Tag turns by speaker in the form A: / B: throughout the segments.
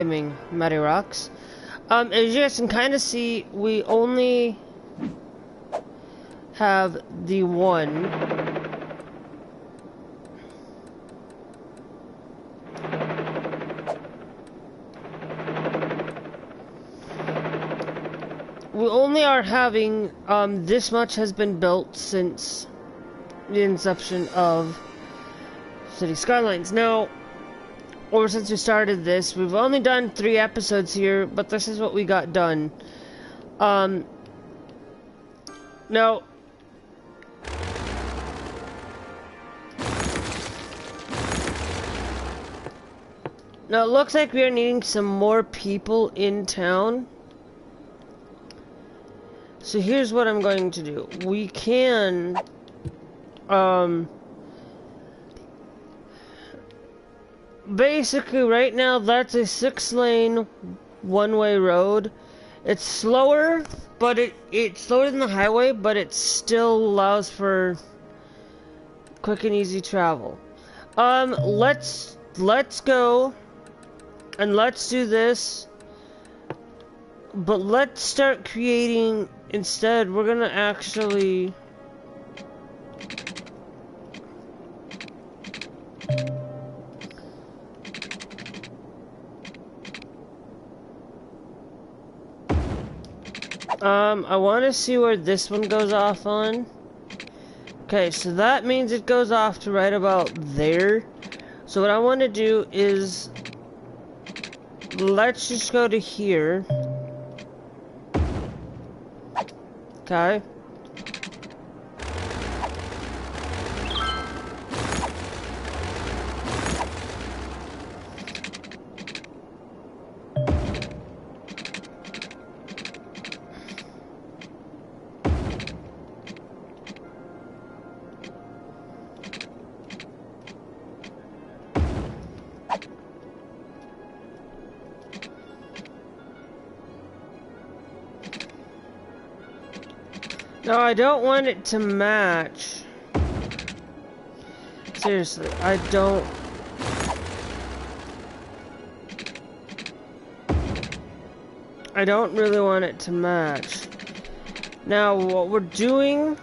A: Gamingmadirocks. As you guys can kind of see, we only have the one. We only are having, this much has been built since the inception of City Skylines. Now, or since we started this, we've only done 3 episodes here, but this is what we got done. Now, now it looks like we are needing some more people in town. So here's what I'm going to do. We can, basically right now that's a 6-lane one-way road. It's slower, but it's slower than the highway, but it still allows for quick and easy travel. Let's go and let's do this. But let's start creating, instead, we're gonna actually... I want to see where this one goes off on. Okay, so that means it goes off to right about there. So what I want to do is... let's just go to here. Okay. No, I don't want it to match. Seriously, I don't. I don't really want it to match. Now, what we're doing...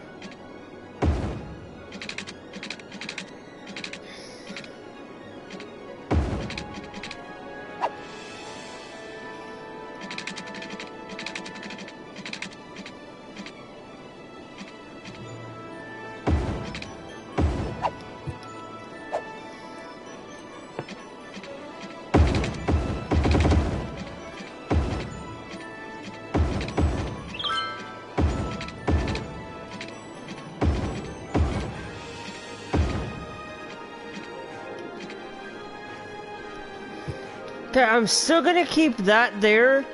A: Okay, I'm still gonna keep that there,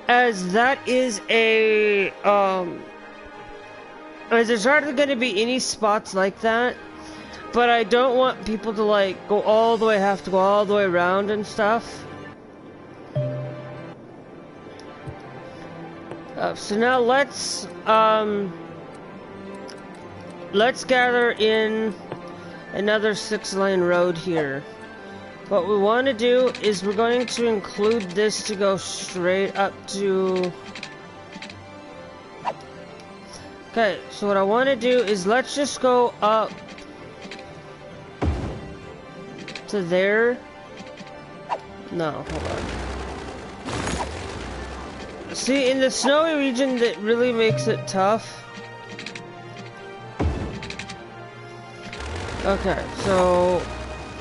A: as that is a, as there's hardly gonna be any spots like that, but I don't want people to, like, have to go all the way around and stuff. So now let's gather in another 6-lane road here. What we want to do is we're going to include this to go straight up to... Okay, so what I want to do is let's just go up to there. No, hold on. See, in the snowy region, that really makes it tough. Okay, so...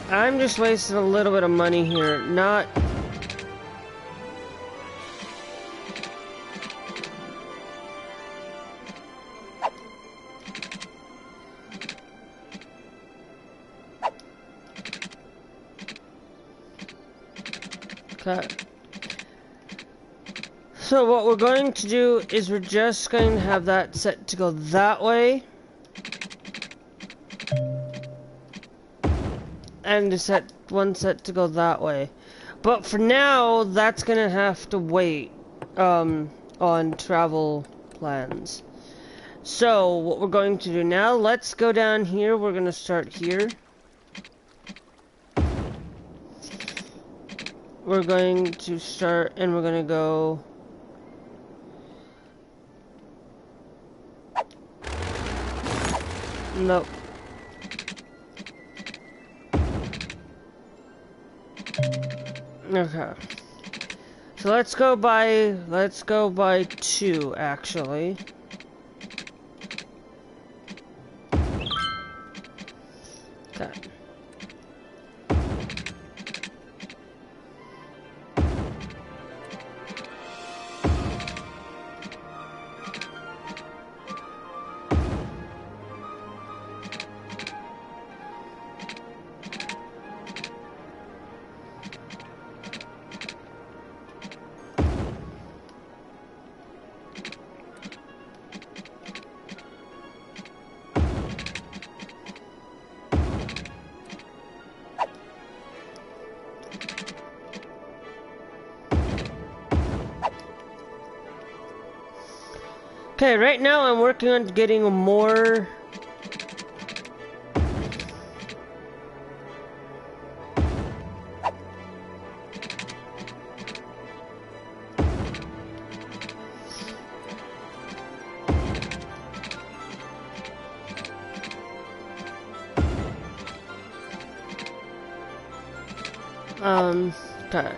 A: I'm just wasting a little bit of money here, not... Okay. So what we're going to do is we're just going to have that set to go that way. And one set to go that way. But for now, that's gonna have to wait on travel plans. So what we're going to do now, let's go down here. We're gonna start here. we're going to start and we're gonna go. Nope. Okay. So let's go by 2 actually. Okay. Okay, right now I'm working on getting more. Okay.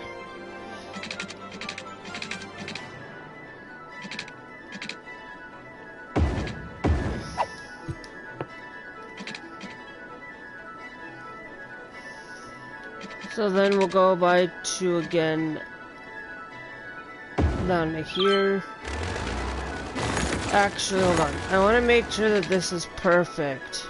A: So then we'll go by 2 again down to here. Actually, hold on. I want to make sure that this is perfect.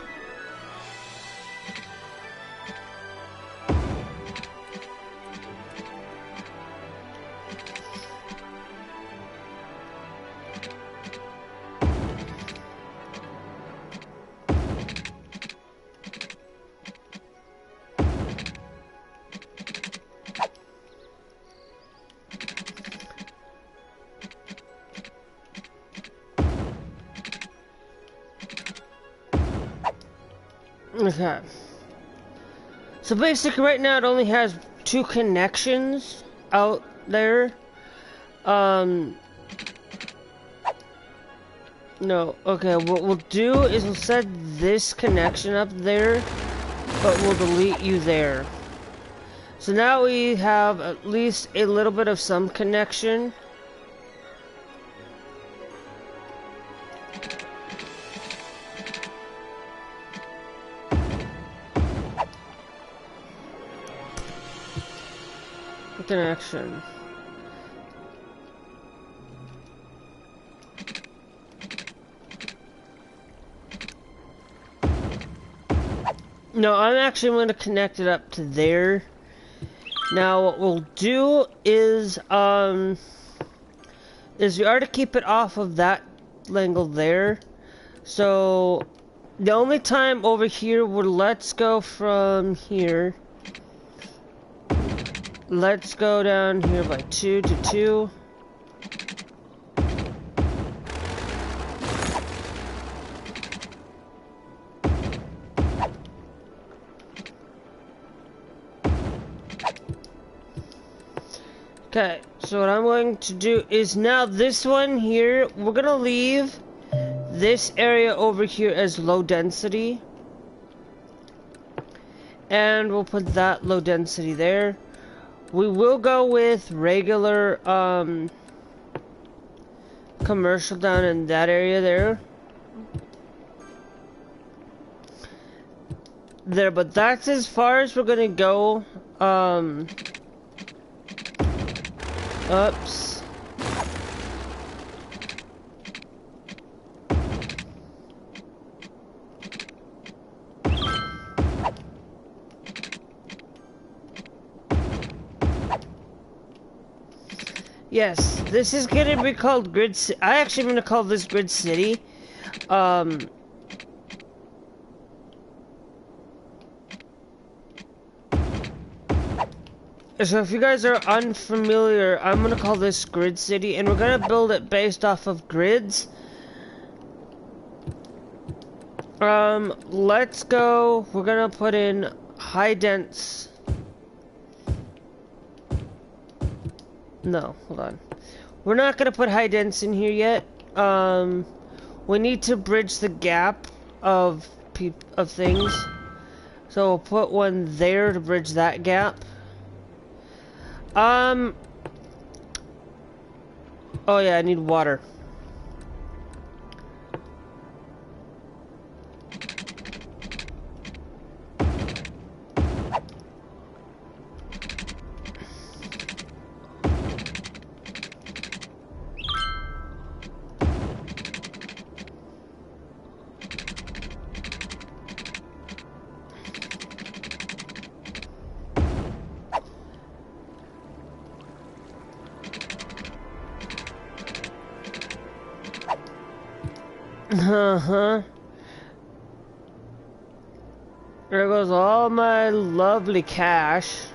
A: Okay. So basically right now it only has 2 connections out there. No, okay, what we'll do is we'll set this connection up there, but we'll delete you there. So now we have at least a little bit of some connection. Connection. No, I'm actually going to connect it up to there. Now what we'll do is we are to keep it off of that angle there. So the only time over here let's go from here. Let's go down here by 2 to 2. Okay, so what I'm going to do is now this one here, we're gonna leave this area over here as low density. And we'll put that low density there. We will go with regular commercial down in that area there. There, but that's as far as we're gonna go. Oops. Yes, this is gonna be called Grid City. I actually am gonna call this Grid City. So if you guys are unfamiliar, I'm gonna call this Grid City, and we're gonna build it based off of grids. Let's go. We're gonna put in high dense. No, hold on. We're not gonna put high dents in here yet. We need to bridge the gap of things. So we'll put one there to bridge that gap. Oh yeah, I need water. Uh-huh. There goes all my lovely cash.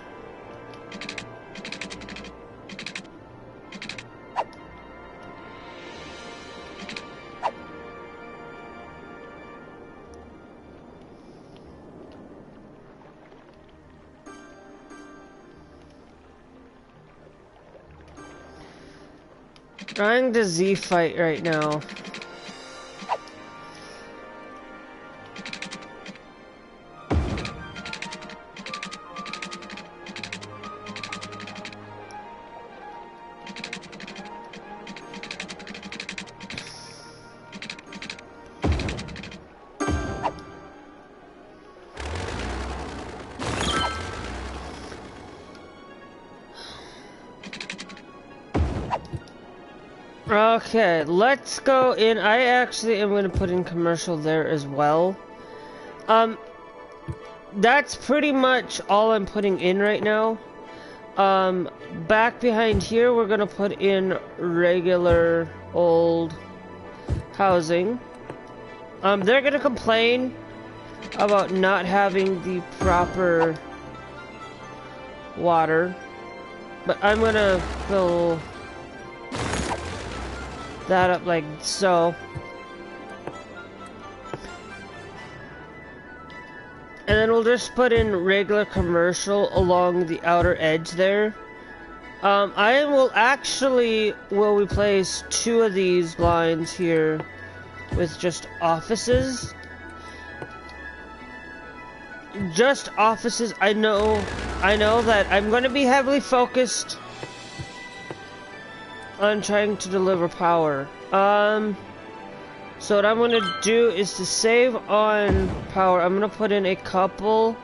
A: Trying to Z fight right now. Okay, let's go in. I actually am going to put in commercial there as well. That's pretty much all I'm putting in right now. Back behind here, we're going to put in regular old housing. They're going to complain about not having the proper water, but I'm going to fill that up like so. And then we'll just put in regular commercial along the outer edge there. I will actually replace 2 of these lines here with just offices. Just offices. I know that I'm going to be heavily focused on trying to deliver power. So what I'm gonna do is to save on power. I'm gonna put in a couple.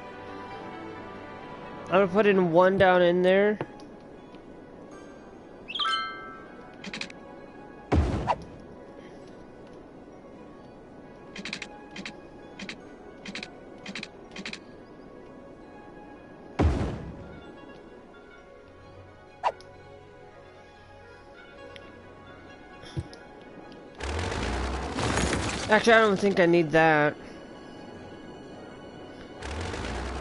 A: I'm gonna put in 1 down in there. Actually, I don't think I need that.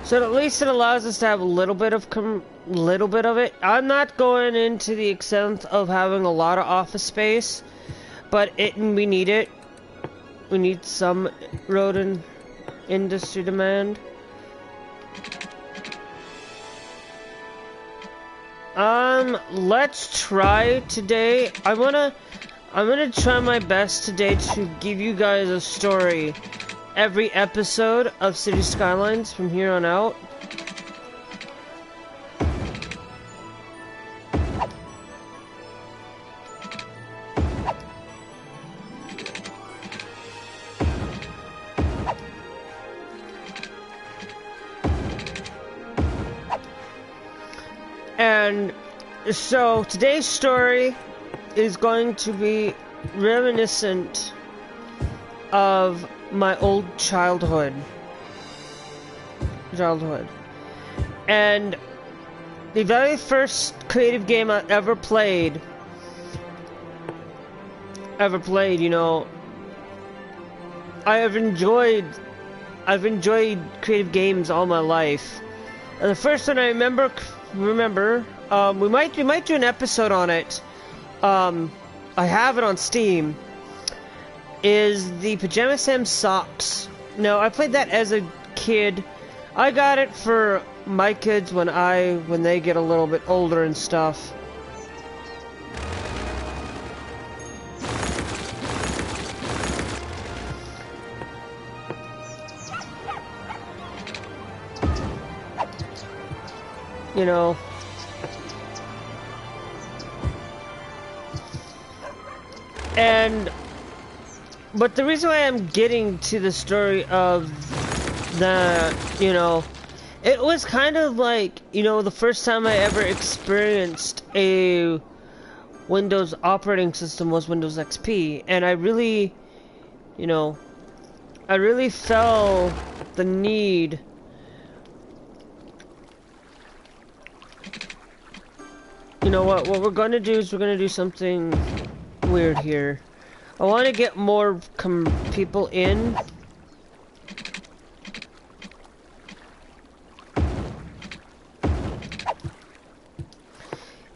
A: So at least it allows us to have a little bit of it. I'm not going into the extent of having a lot of office space, but we need it. We need some road and industry demand. Let's try today. I'm gonna try my best today to give you guys a story every episode of City Skylines from here on out. And so today's story is going to be reminiscent of my old childhood. And the very first creative game I ever played, you know, I've enjoyed creative games all my life. And the first one I remember, we might do an episode on it. I have it on Steam, is the Pajama Sam Socks. Now, I played that as a kid. I got it for my kids when they get a little bit older and stuff. you know. But the reason why I'm getting to the story of the, you know, it was kind of like, you know, the first time I ever experienced a Windows operating system was Windows XP, and I really, you know, I really felt the need you know what we're gonna do is we're gonna do something weird here. I want to get more people in.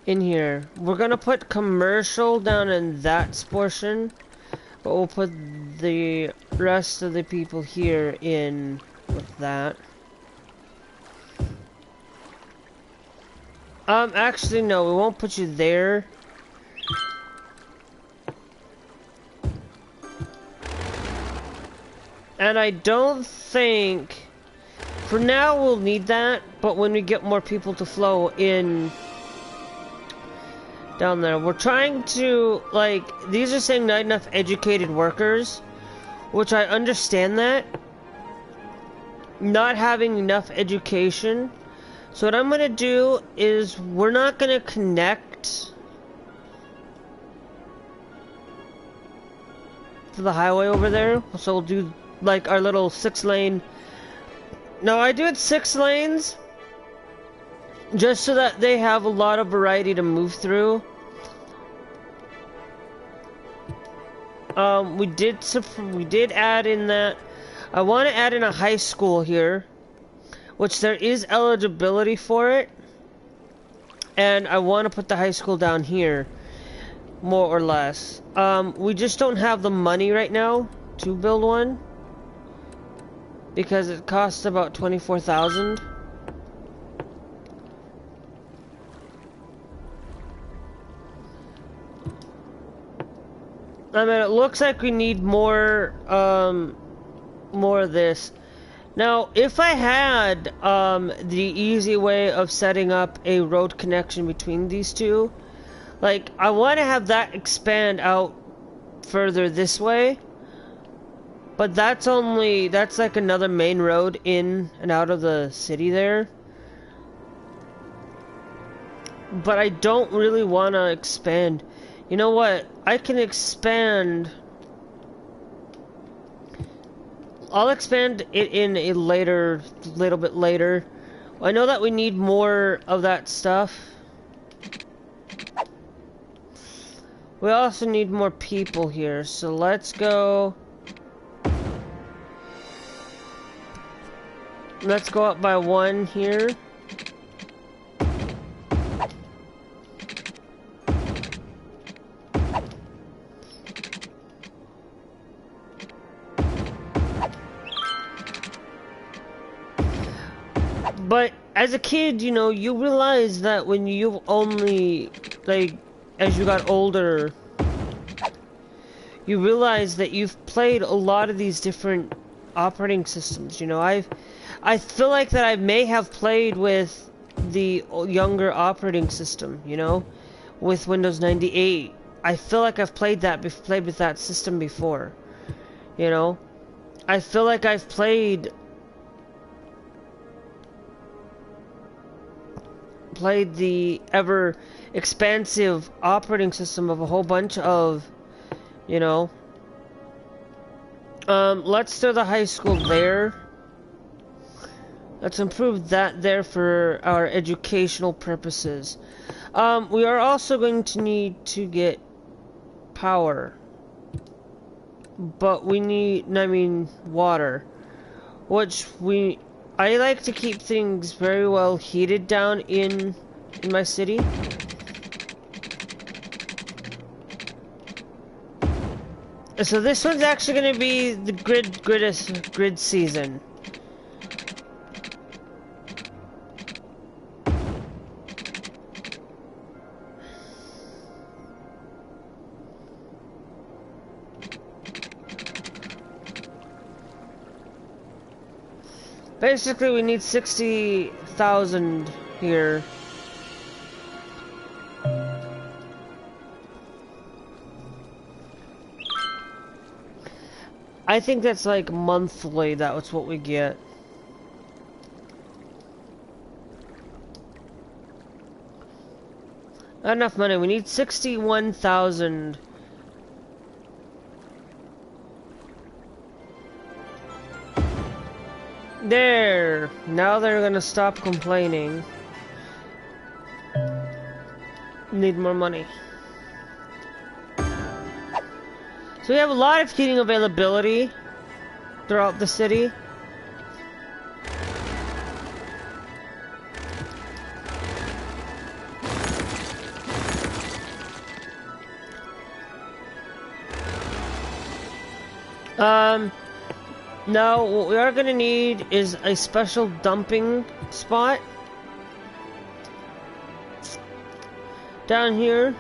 A: In here. We're gonna put commercial down in that portion, but we'll put the rest of the people here in with that. Actually no, we won't put you there. And I don't think, for now we'll need that, but when we get more people to flow in down there, we're trying to, like, these are saying not enough educated workers, which I understand that. Not having enough education. So what I'm gonna do is, we're not gonna connect to the highway over there, so we'll do like our little 6-lane. No, I do it 6 lanes just so that they have a lot of variety to move through. We did add in that. I want to add in a high school here, which there is eligibility for it, and I want to put the high school down here, more or less. We just don't have the money right now to build one, because it costs about 24,000. I mean, it looks like we need more of this. Now, if I had the easy way of setting up a road connection between these two, like, I want to have that expand out further this way. But that's like another main road in and out of the city there. But I don't really want to expand. You know what? I can expand. I'll expand it in a little bit later. I know that we need more of that stuff. We also need more people here, so let's go. Let's go up by 1 here. But as a kid, you know, you realize that when you only, like, as you got older, you realize that you've played a lot of these different operating systems. You know, I feel like that I may have played with the younger operating system, you know, with Windows 98. I feel like I've played with that system before, you know. I feel like I've played the ever expansive operating system of a whole bunch of, you know. Let's do the high school there. Let's improve that there for our educational purposes. We are also going to need to get power. But we need, I mean, water. Which I like to keep things very well heated down in my city. So this one's actually going to be the grid season. Basically, we need 60,000 here. I think that's like monthly, that's what we get. Not enough money, we need 61,000. There! Now they're gonna stop complaining. Need more money. So we have a lot of heating availability throughout the city. Now what we are gonna need is a special dumping spot down here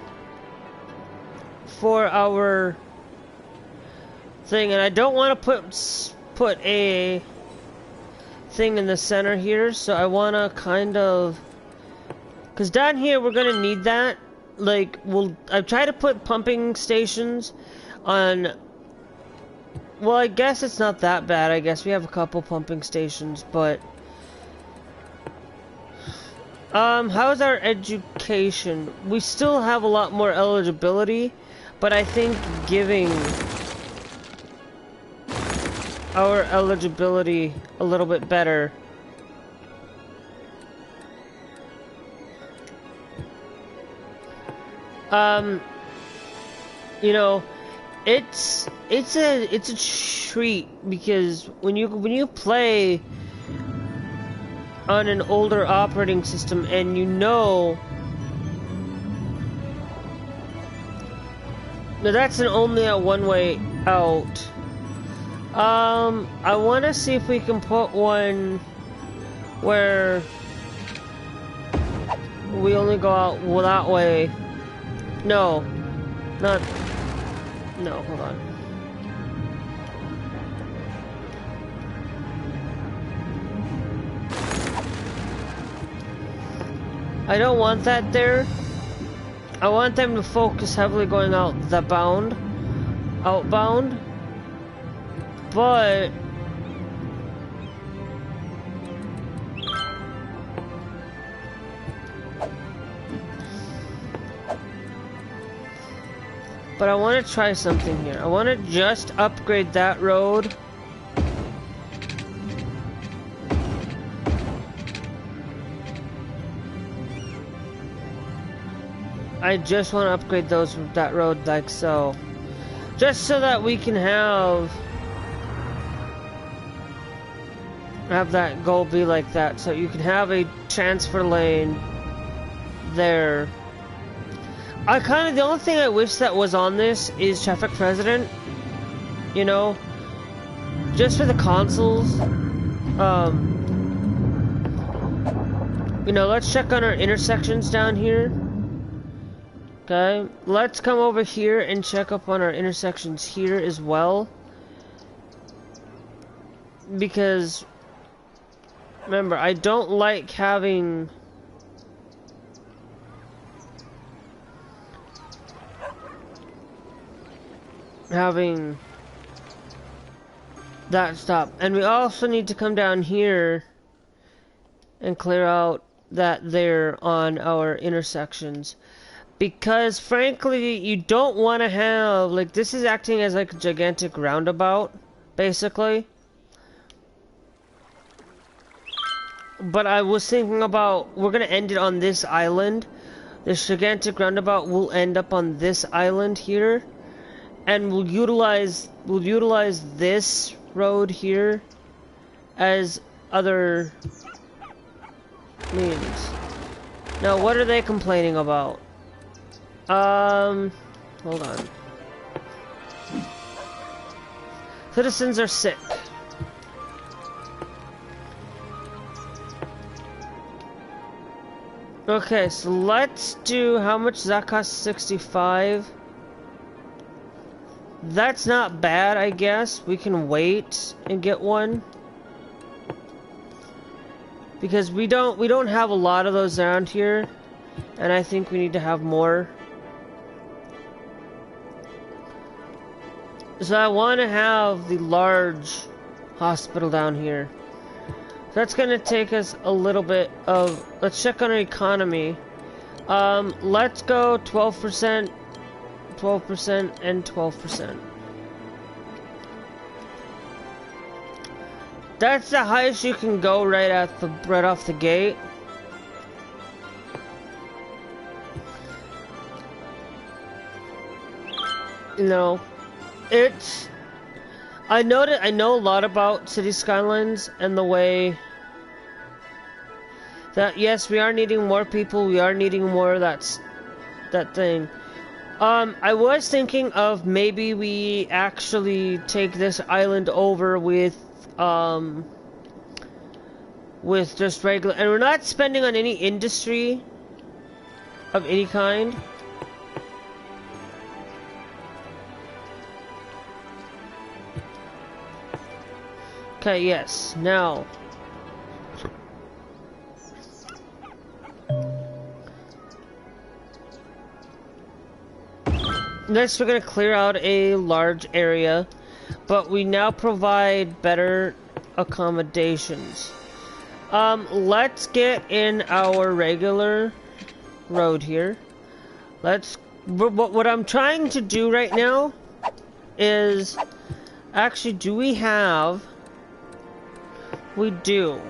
A: for our thing, and I don't want to put a thing in the center here, so I want to kind of, because down here we're gonna need that. Like, I've tried to put pumping stations on. Well, I guess it's not that bad. I guess we have a couple pumping stations, but how's our education? We still have a lot more eligibility, but I think giving our eligibility a little bit better. You know, it's a treat, because when you play on an older operating system and you know now that's only a one-way out. I want to see if we can put one where we only go out that way. No, not. No, hold on. I don't want that there. I want them to focus heavily going outbound. But I want to try something here. I want to just upgrade that road. I just want to upgrade that road like so. Just so that we can have that goal be like that. So you can have a transfer lane there. The only thing I wish that was on this is traffic president. You know, just for the consoles. You know, let's check on our intersections down here. Okay, let's come over here and check up on our intersections here as well. Because, remember, I don't like having that stop. And we also need to come down here and clear out that there on our intersections. Because, frankly, you don't want to have, like, this is acting as, like, a gigantic roundabout, basically. But I was thinking about, we're going to end it on this island. This gigantic roundabout will end up on this island here. And we'll utilize this road here as other means. Now, what are they complaining about? Hold on. Citizens are sick. Okay, so let's do, how much does that cost? 65. That's not bad, I guess. We can wait and get one. because we don't have a lot of those around here, and I think we need to have more. So I want to have the large hospital down here. That's gonna take us a little bit of. Let's check on our economy. Let's go 12%, 12%, and 12%. That's the highest you can go right off the gate. You know, it's. I know a lot about City Skylines and the way that yes, we are needing more people. We are needing more. That thing. I was thinking of maybe we actually take this island over with just regular, and we're not spending on any industry of any kind. Okay, yes, now. Next, we're going to clear out a large area, but we now provide better accommodations. Let's get in our regular road here. What I'm trying to do right now is, actually, do we have... We do.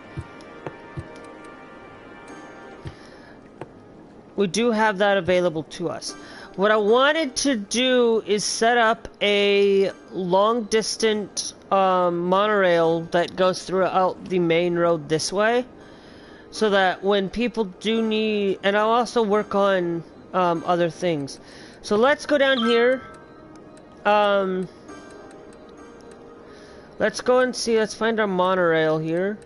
A: We do have that available to us. What I wanted to do is set up a long-distance monorail that goes throughout the main road this way, so that when people do need, and I'll also work on other things. So let's go down here. Let's go and see. Let's find our monorail here.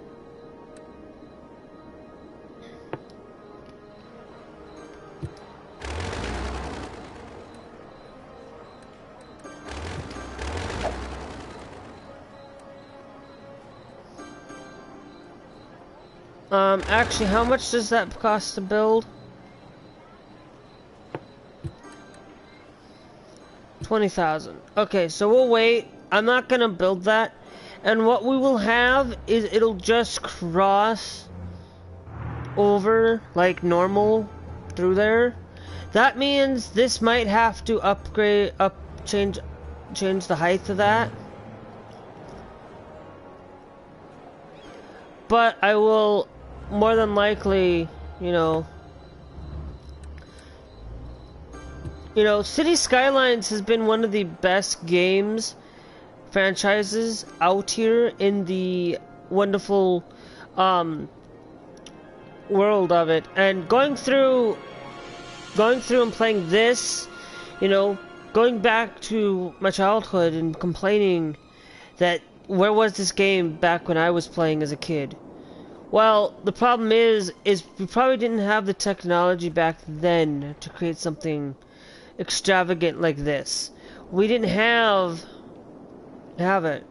A: Actually, how much does that cost to build? 20,000. Okay, so we'll wait. I'm not gonna build that. And what we will have is it'll just cross over like normal through there. That means this might have to change the height of that. But I will more than likely, you know, City Skylines has been one of the best games franchises out here in the wonderful world of it, and going through and playing this, going back to my childhood and complaining that where was this game back when I was playing as a kid. Well, the problem is we probably didn't have the technology back then to create something extravagant like this. We didn't have it,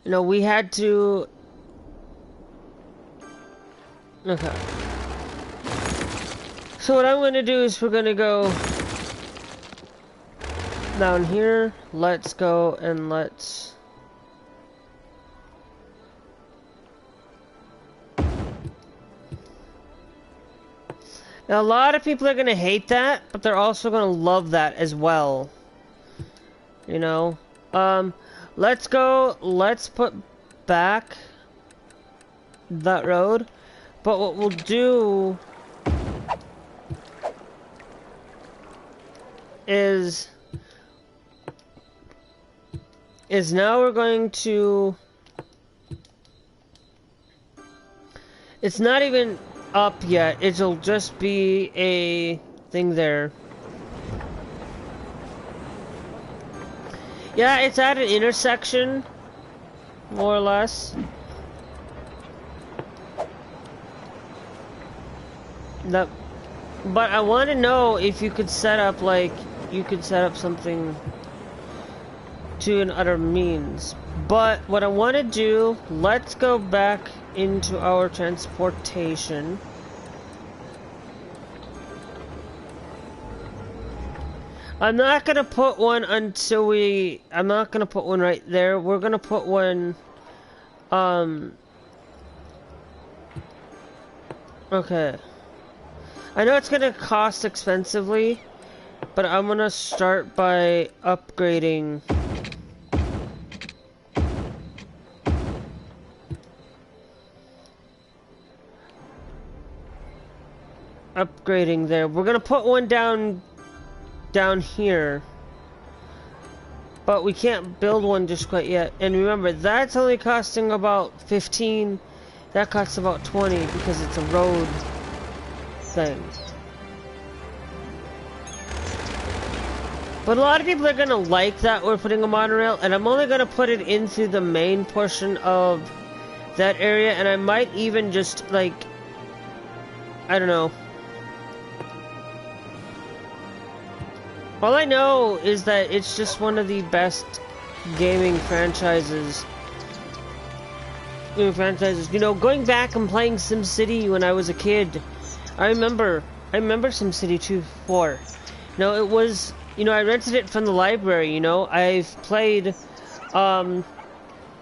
A: we had to... Okay. So what I'm going to do is we're going to go down here. Let's go and let's... Now, a lot of people are going to hate that, but they're also going to love that as well. Let's go, let's put back that road. But what we'll do is now we're going to... It's not even up yet, it'll just be a thing there. Yeah, it's at an intersection, more or less. But I want to know if you could set up, something to an other means. But what I want to do, let's go back into our transportation. I'm not gonna put one until I'm not gonna put one right there. We're gonna put one, okay. I know it's gonna cost expensively, but I'm gonna start by upgrading. Upgrading there. We're gonna put one down here. But we can't build one just quite yet. And remember, that's only costing about 15. That costs about 20 because it's a road thing. But a lot of people are gonna like that we're putting a monorail, and I'm only gonna put it into the main portion of that area, and I might even just, like, I don't know. All I know is that it's just one of the best gaming franchises. You know, going back and playing SimCity when I was a kid, I remember SimCity 2 4. No, it was, you know, I rented it from the library, you know. I've played, you know,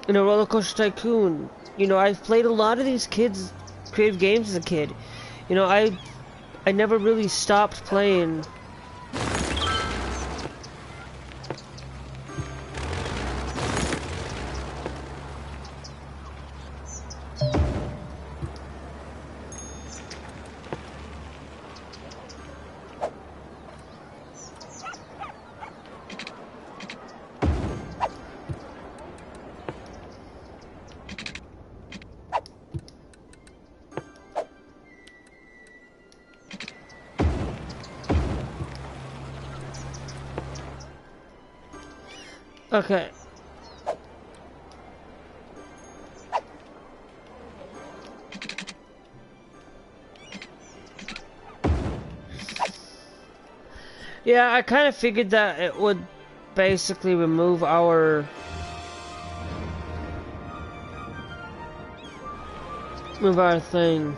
A: Roller Coaster Tycoon. You know, I've played a lot of these creative games as a kid. You know, I never really stopped playing. Okay. Yeah, I kind of figured that it would basically remove our thing.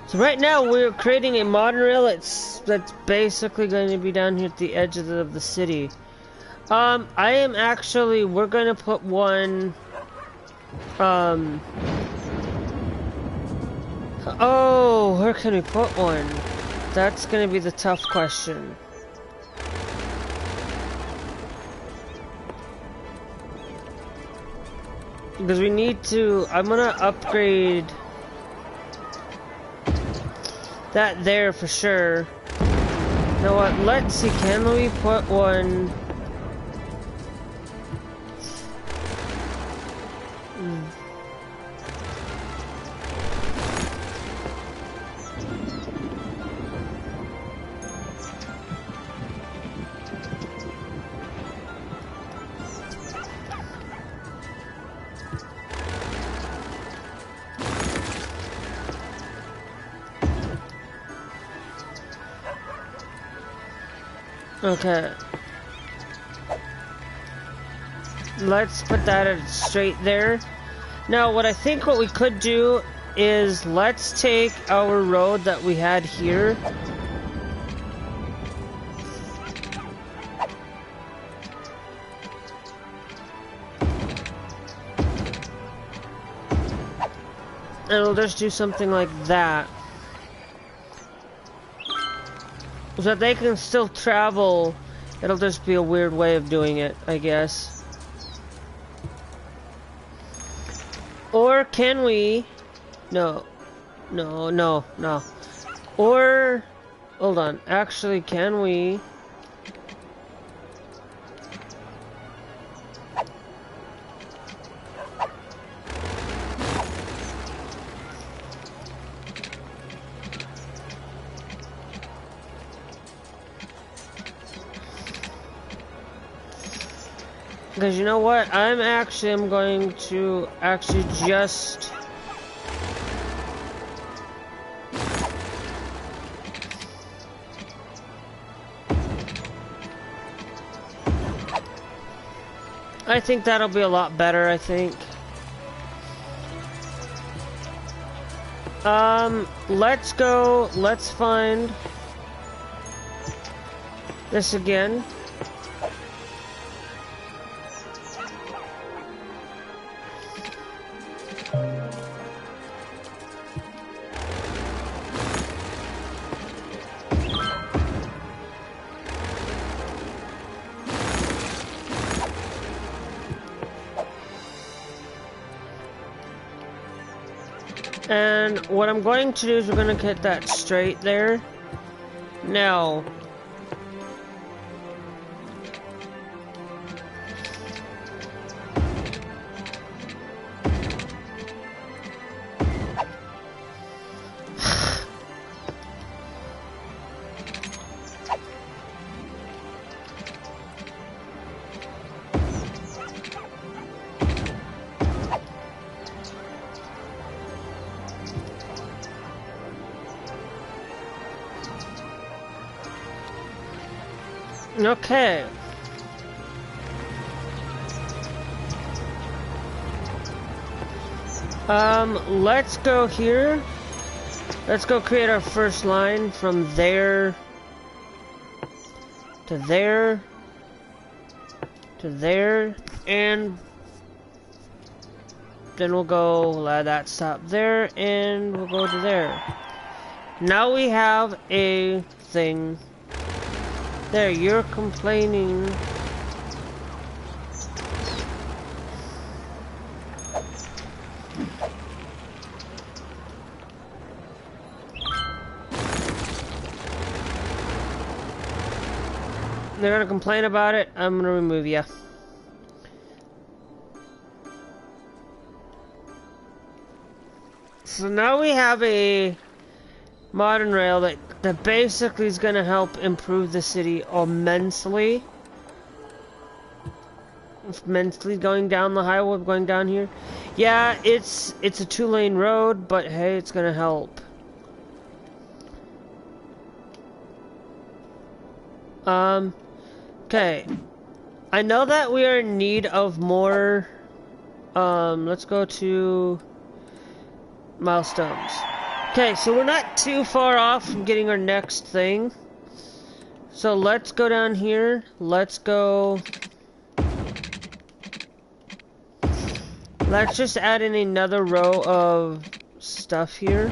A: So right now we're creating a monorail that's basically going to be down here at the edge of the city. We're gonna put one, oh, where can we put one? That's gonna be the tough question. Because we need to, I'm gonna upgrade that there for sure. You know what, let's see, can we put one? Okay. Let's put that straight there. Now, what we could do is let's take our road that we had here. And we'll just do something like that. So that they can still travel. It'll just be a weird way of doing it, I guess. Or can we... No. Or... Hold on. Actually, can we... Because you know what? I'm going to just... I think that'll be a lot better, I think. Let's go, let's find this again. And what I'm going to do is we're going to get that straight there. Now, okay. Let's go here. Let's go create our first line from there to there to there, and then we'll go let that stop there, and we'll go to there. Now we have a thing. There, you're complaining. They're gonna complain about it. I'm gonna remove you. So now we have a modern rail that basically is gonna help improve the city immensely. Immensely going down the highway, going down here. Yeah, it's a 2-lane road, but hey, it's gonna help. Okay. I know that we are in need of more, let's go to milestones. Okay, so we're not too far off from getting our next thing. So let's go down here. Let's go. Let's just add in another row of stuff here.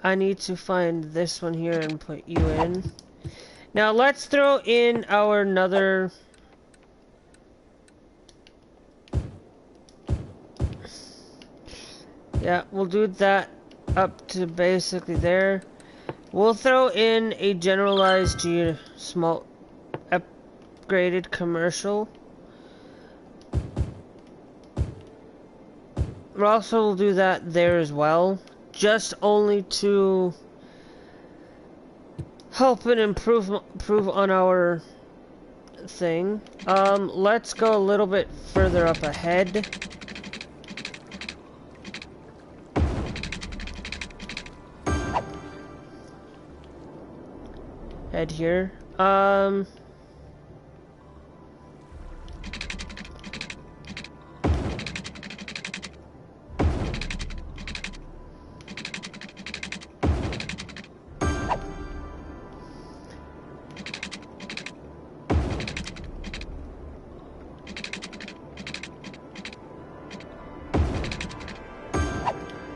A: I need to find this one here and put you in. Now let's throw in our another. Yeah, we'll do that up to basically there. We'll throw in a generalized small upgraded commercial. We'll also do that there as well. Just only to help and improve on our thing. Let's go a little bit further up ahead. Head here.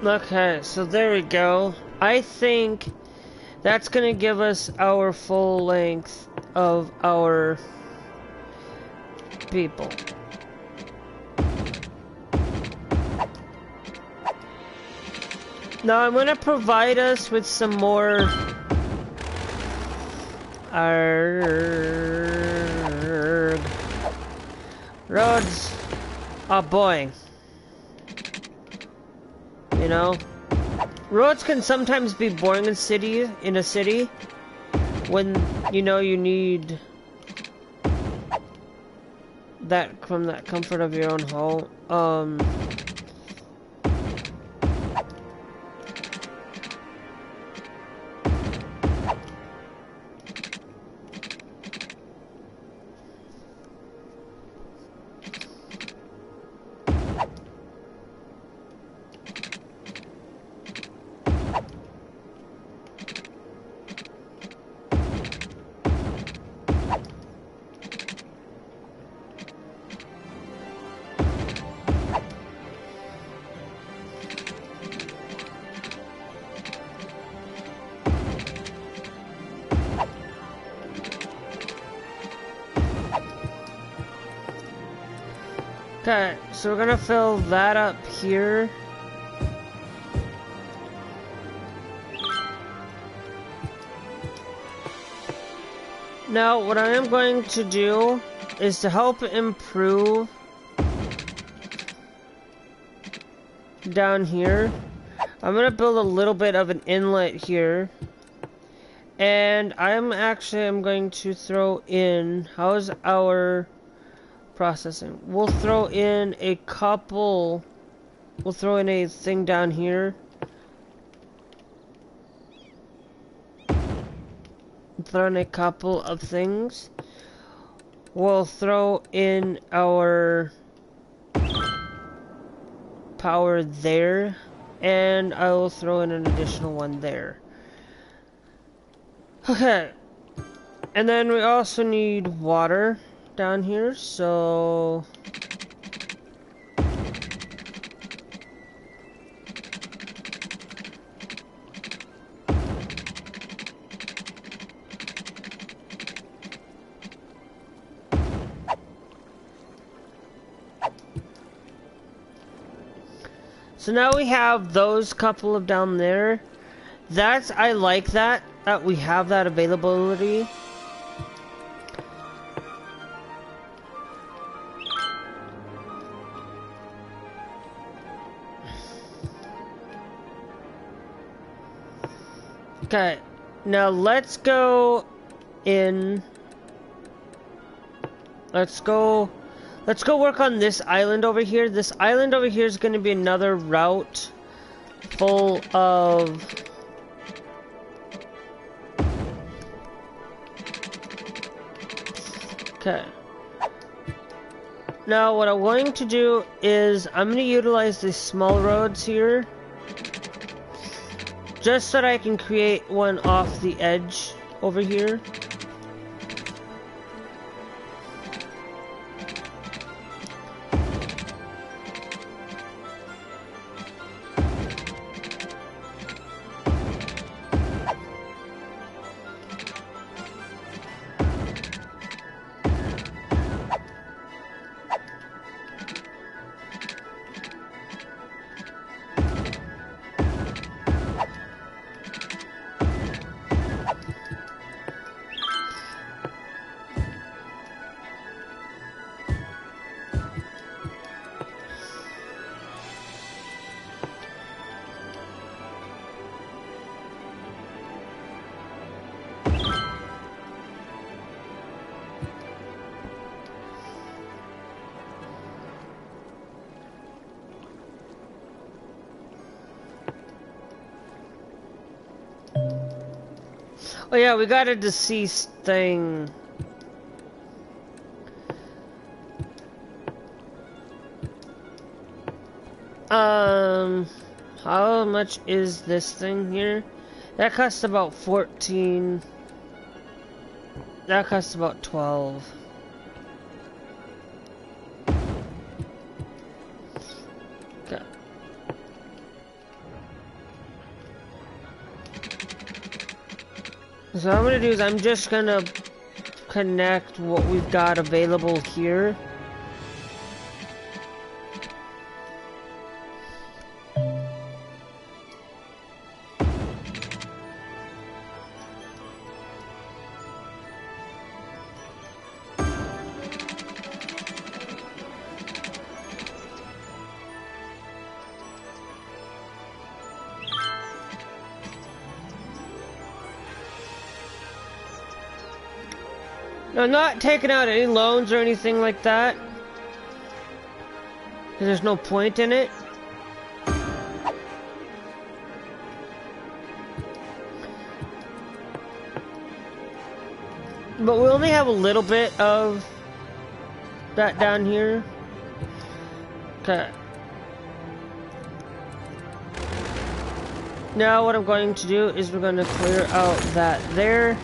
A: Okay, so there we go. I think that's gonna give us our full length of our people. Now I'm gonna provide us with some more roads are boring. You know, roads can sometimes be boring in a city when, you know, you need that from that comfort of your own home. Okay, so we're gonna fill that up here. Now, what I am going to do is to help improve down here. I'm gonna build a little bit of an inlet here. And I'm going to throw in, how's our processing? We'll throw in a thing down here. Throw in a couple of things. We'll throw in our power there, and I will throw in an additional one there. Okay, and then we also need water down here, so now we have those couple of down there. I like that we have that availability. Okay, now let's go in. Let's go work on this island over here. This island over here is going to be another route full of okay. Now what I'm going to do is I'm going to utilize these small roads here, just so that I can create one off the edge over here. Oh yeah, we got a deceased thing. How much is this thing here? That costs about 14. That costs about 12. Okay. So what I'm gonna do is I'm just gonna connect what we've got available here. I'm not taking out any loans or anything like that. There's no point in it. But we only have a little bit of that down here. Okay. Now what I'm going to do is we're going to clear out that there.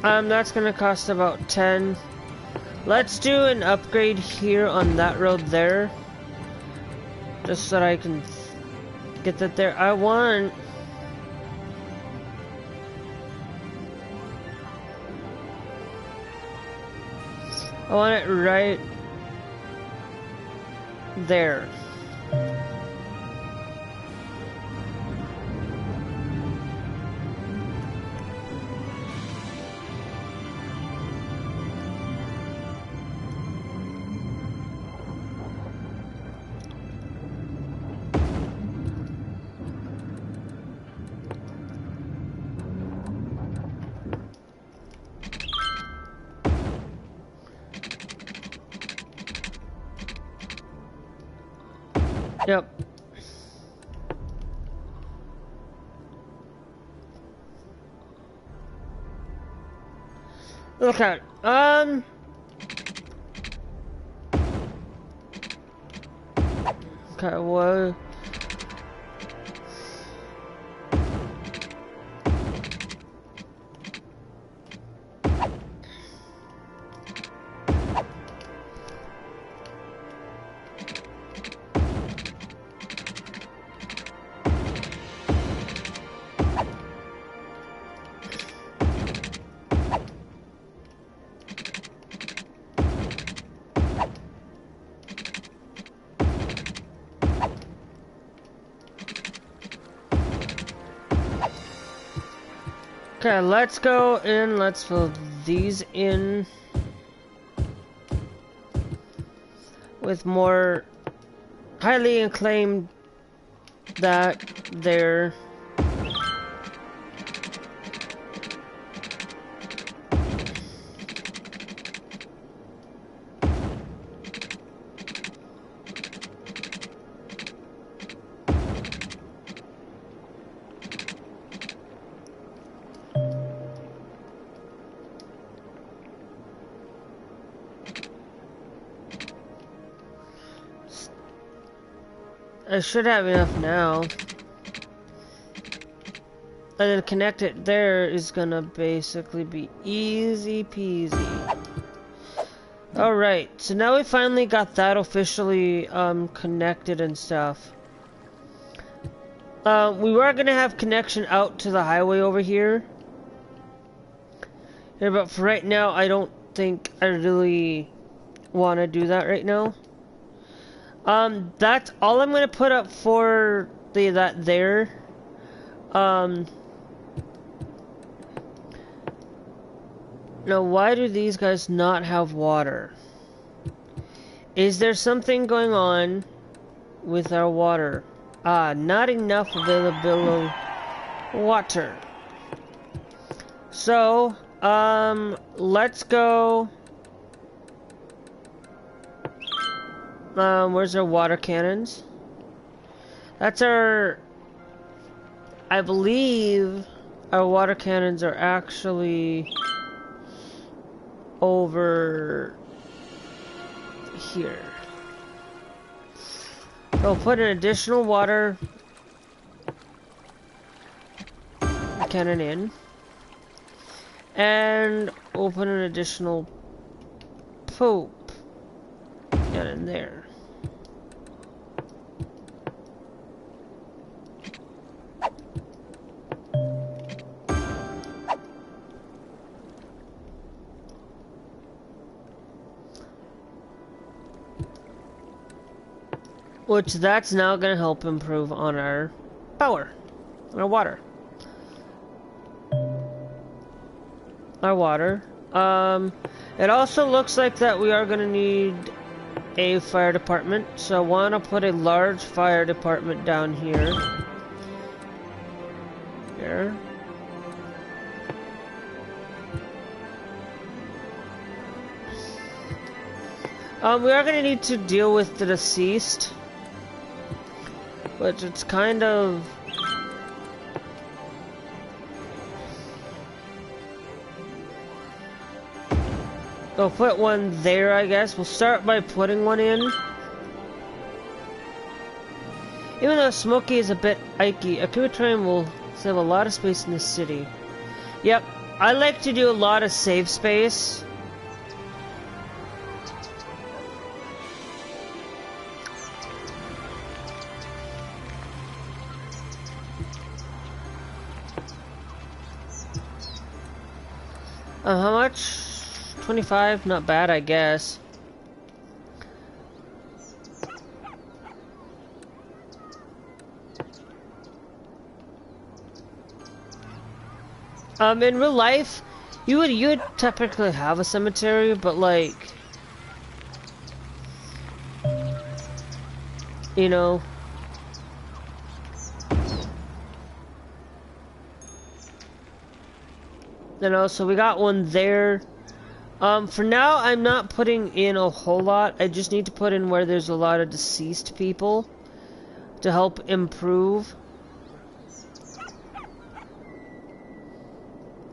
A: That's going to cost about 10. Let's do an upgrade here on that road there. Just so that I can get that there. I want it right there. Yep. Okay. Okay, well. Okay, let's go in, let's fill these in with more highly acclaimed that there. I should have enough now. And then connect it there is gonna basically be easy peasy. Alright, so now we finally got that officially connected and stuff. We were gonna have connection out to the highway over here. Yeah, but for right now, I don't think I really want to do that right now. That's all I'm gonna put up for that there. Now why do these guys not have water? Is there something going on with our water? Not enough available water. So, let's go. Where's our water cannons? That's our... I believe our water cannons are actually over here. So put an additional water cannon in. And we'll put an additional poop cannon there. Which that's now going to help improve on our power, our water. Our water. It also looks like that we are going to need a fire department, so I want to put a large fire department down here. Here. We are gonna need to deal with the deceased, but it's kind of... I'll put one there, I guess. We'll start by putting one in. Even though Smokey is a bit ikey, a Cuba train will save a lot of space in the city. Yep, I like to do a lot of save space. How much? 25? Not bad, I guess. In real life, you would typically have a cemetery, but like, you know, so we got one there. For now, I'm not putting in a whole lot. I just need to put in where there's a lot of deceased people to help improve.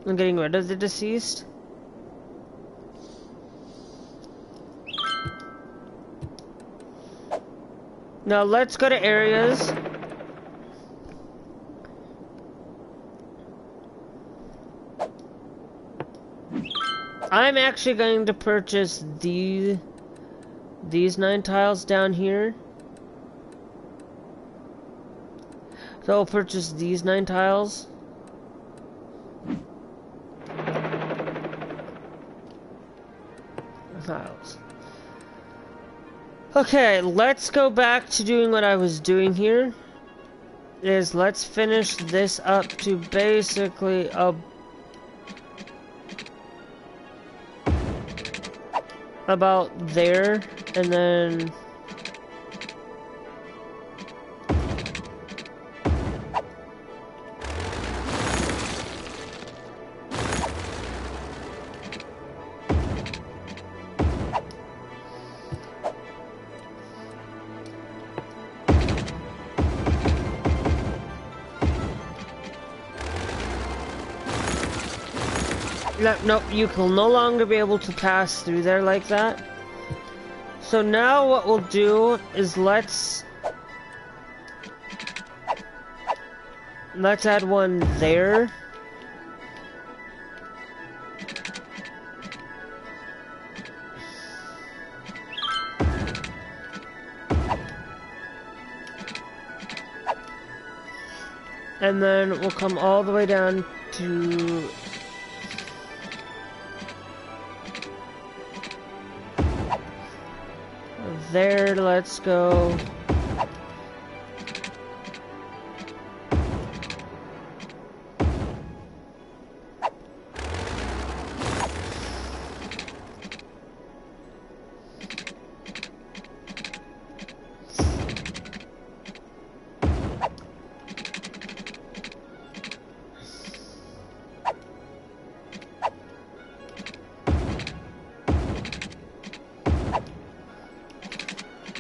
A: I'm getting rid of the deceased. Now let's go to areas. I'm actually going to purchase these 9 tiles down here. So I'll purchase these 9 tiles. Okay, let's go back to doing what I was doing here. Let's finish this up to basically about there, and then nope, you will no longer be able to pass through there like that. So now what we'll do is let's add one there. And then we'll come all the way down to there. Let's go.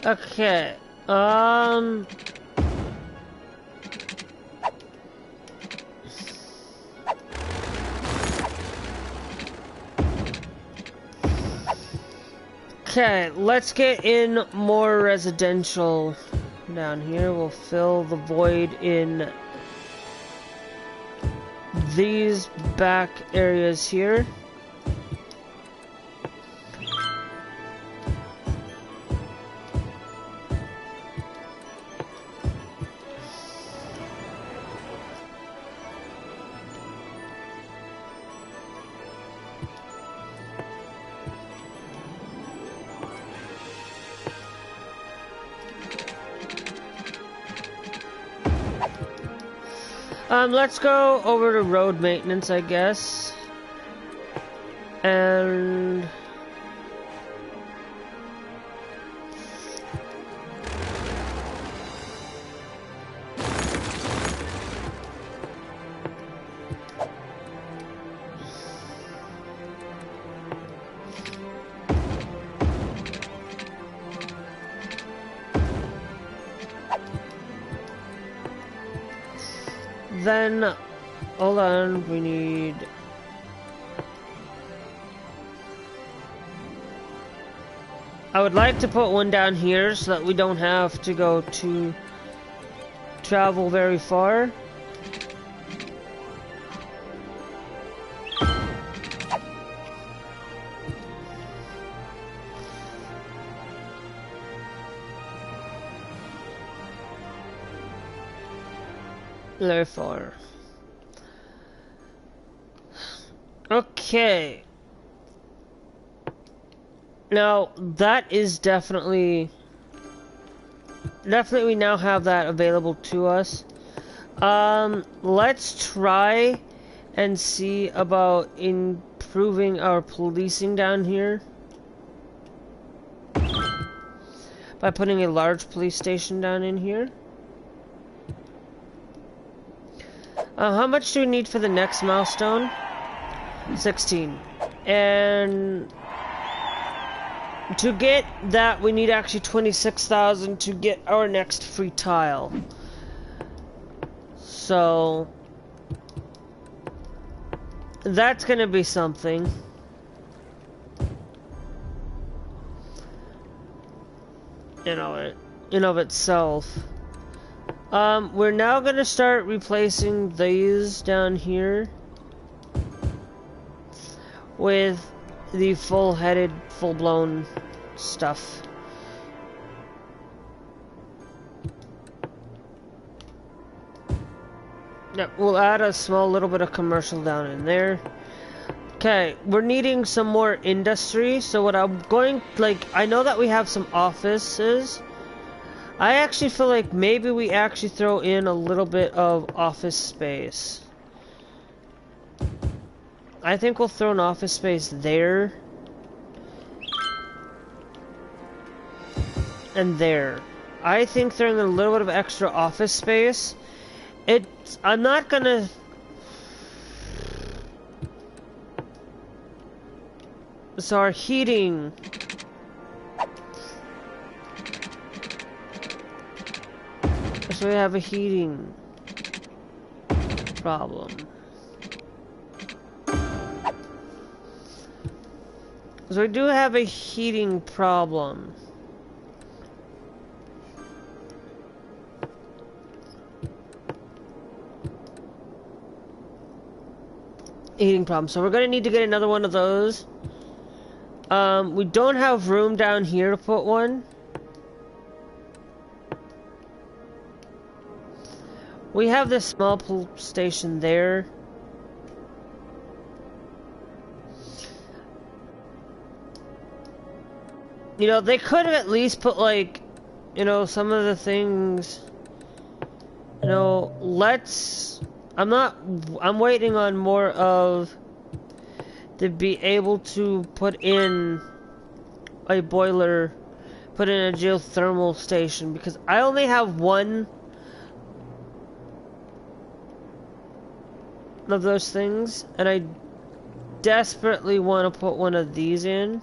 A: Okay, okay, let's get in more residential down here. We'll fill the void in these back areas here. Let's go over to road maintenance, I guess. And then, hold on, we need... I would like to put one down here so that we don't have to go to travel very far. Very far. Okay. Now, that is definitely we now have that available to us. Let's try and see about improving our policing down here by putting a large police station down in here. How much do we need for the next milestone? 16. And to get that, we need actually 26,000 to get our next free tile. So that's gonna be something. In of itself. We're now gonna start replacing these down here with the full-headed, full-blown stuff. Yep, we'll add a small little bit of commercial down in there. Okay, we're needing some more industry, so what I'm going, like, I know that we have some offices. I actually feel like maybe we actually throw in a little bit of office space. I think we'll throw an office space there. And there. I think throwing a little bit of extra office space. I'm not gonna... So our heating... So we have a heating problem. So we do have a heating problem. Heating problem. So we're gonna need to get another one of those. We don't have room down here to put one. We have this small pool station there. You know, they could have at least put, like, you know, some of the things, you know, I'm waiting on more of, to be able to put in a boiler, put in a geothermal station, because I only have one of those things, and I desperately want to put one of these in.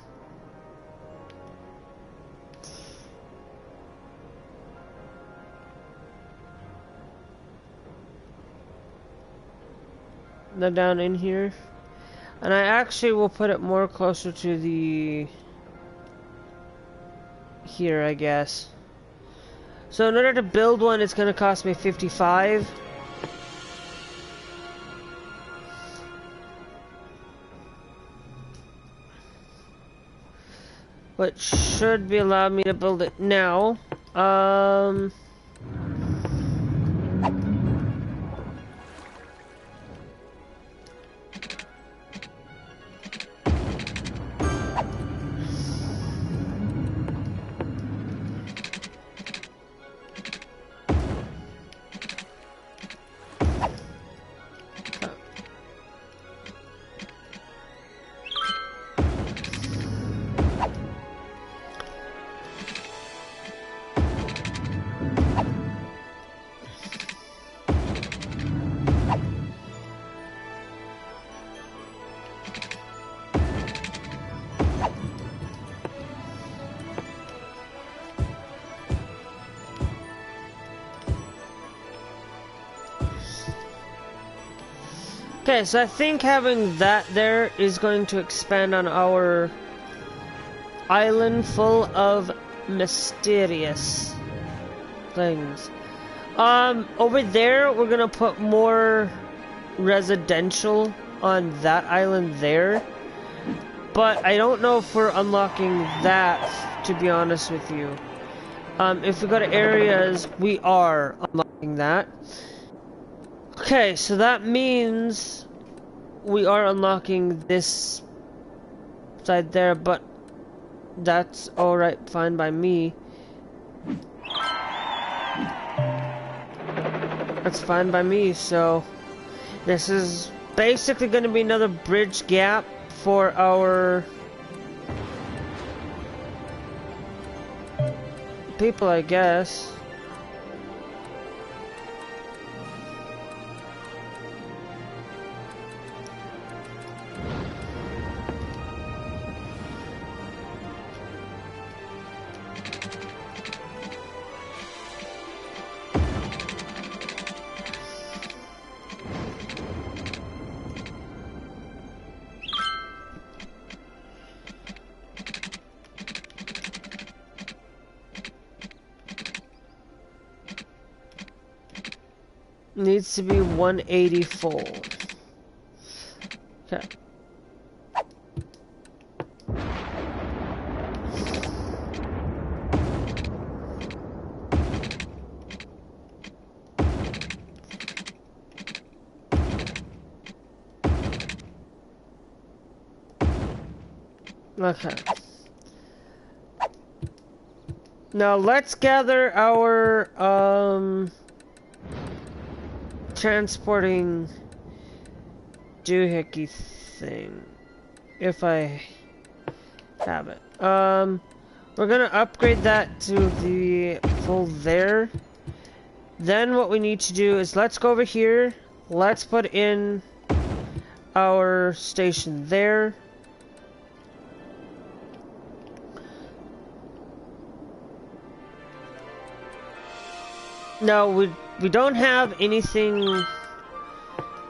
A: They're down in here, and I actually will put it more closer to the here, I guess. So in order to build one, it's going to cost me 55. But should be allowing me to build it now. Okay, so I think having that there is going to expand on our island full of mysterious things. Over there, we're gonna put more residential on that island there. But I don't know if we're unlocking that, to be honest with you. If we go to areas, we are unlocking that. Okay, so that means we are unlocking this side there, but that's alright, fine by me. That's fine by me, so this is basically going to be another bridge gap for our people, I guess. Needs to be 180 full. Okay. Okay. Now let's gather our transporting doohickey thing, if I have it. We're gonna upgrade that to the full there. Then what we need to do is let's go over here, let's put in our station there. No, we don't have anything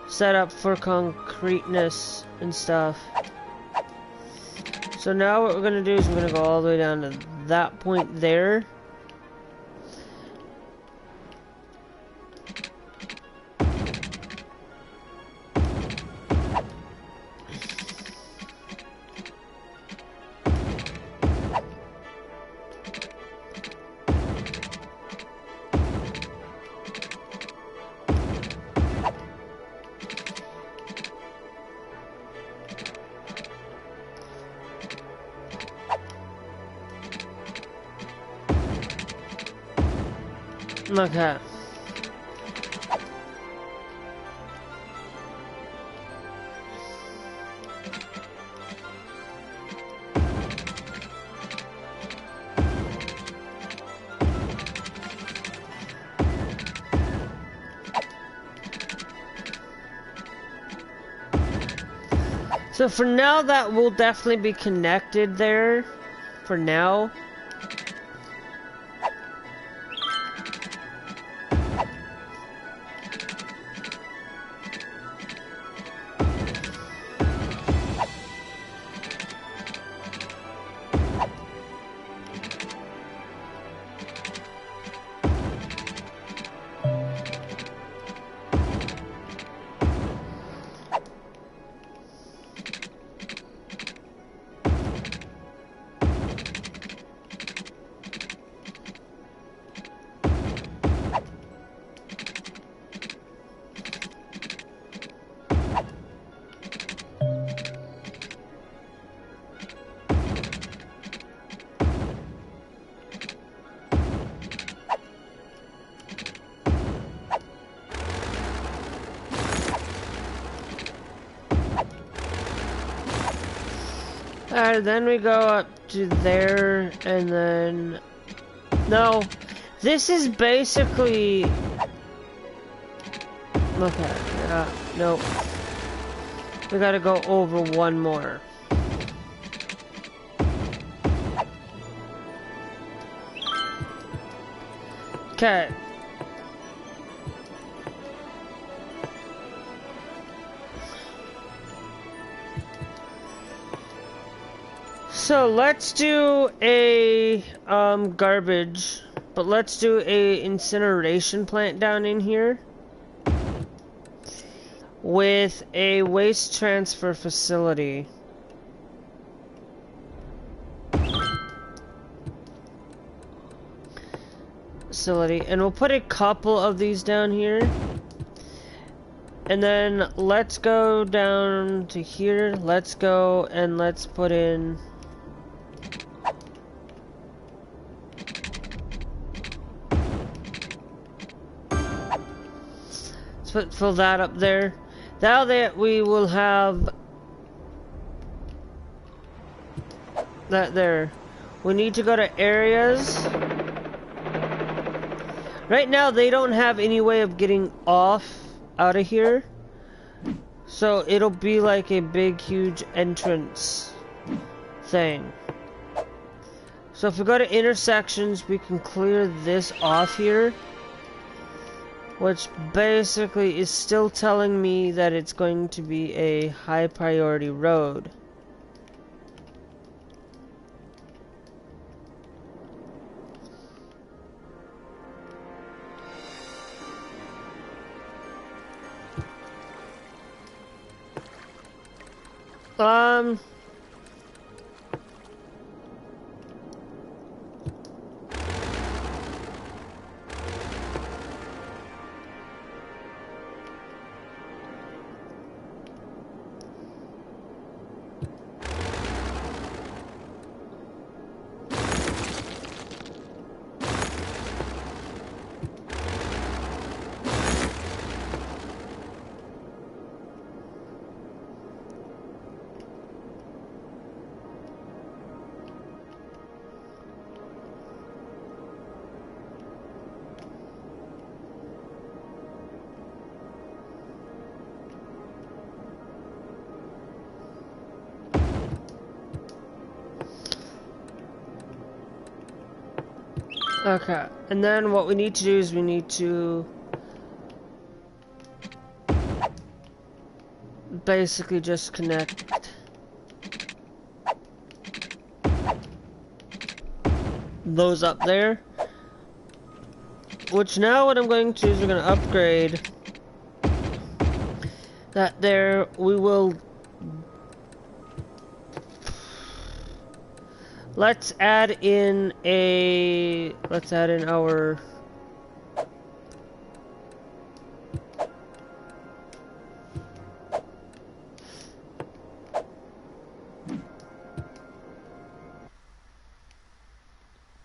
A: set up for concreteness and stuff. So now what we're gonna do is we're gonna go all the way down to that point there. Okay. So for now, that will definitely be connected there. For now. Alright, then we go up to there, and then... No, this is basically... Look at it, yeah, nope. We gotta go over one more. Okay. So let's do a garbage, but let's do a incineration plant down in here with a waste transfer facility. And we'll put a couple of these down here. And then let's go down to here. Let's go and let's put in fill that up there. Now that we will have that there. We need to go to areas. Right now they don't have any way of getting off out of here. So it'll be like a big huge entrance thing. So if we go to intersections, we can clear this off here. Which basically is still telling me that it's going to be a high priority road. Okay, and then what we need to do is we need to basically just connect those up there. Which now what I'm going to do is we're going to upgrade that there. We will let's add in our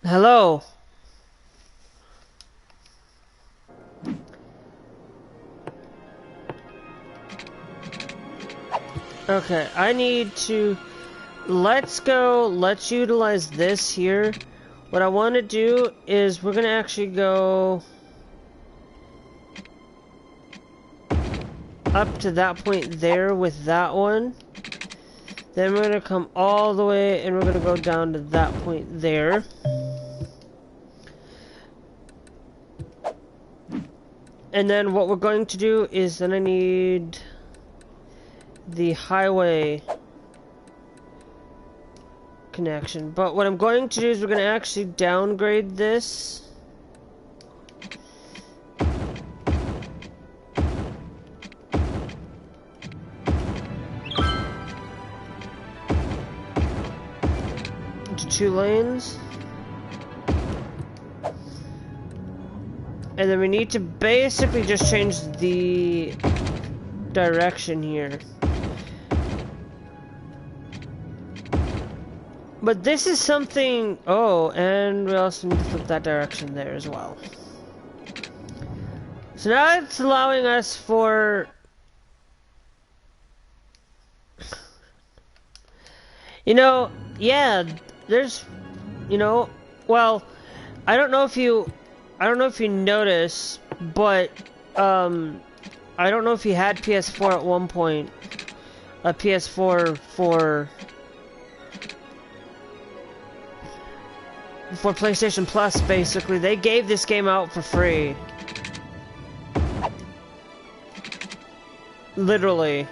A: hello. Okay, I need to let's utilize this here. What I want to do is we're going to actually go up to that point there with that one. Then we're going to come all the way and we're going to go down to that point there. And then what we're going to do is then I need the highway connection. But what I'm going to do is we're going to actually downgrade this. To 2 lanes. And then we need to basically just change the direction here. But this is something... Oh, and we also need to flip that direction there as well. So now it's allowing us for... You know, yeah, there's... You know, well, I don't know if you notice, but, I don't know if you had PS4 at one point. A PS4 for PlayStation Plus, basically. They gave this game out for free. Literally.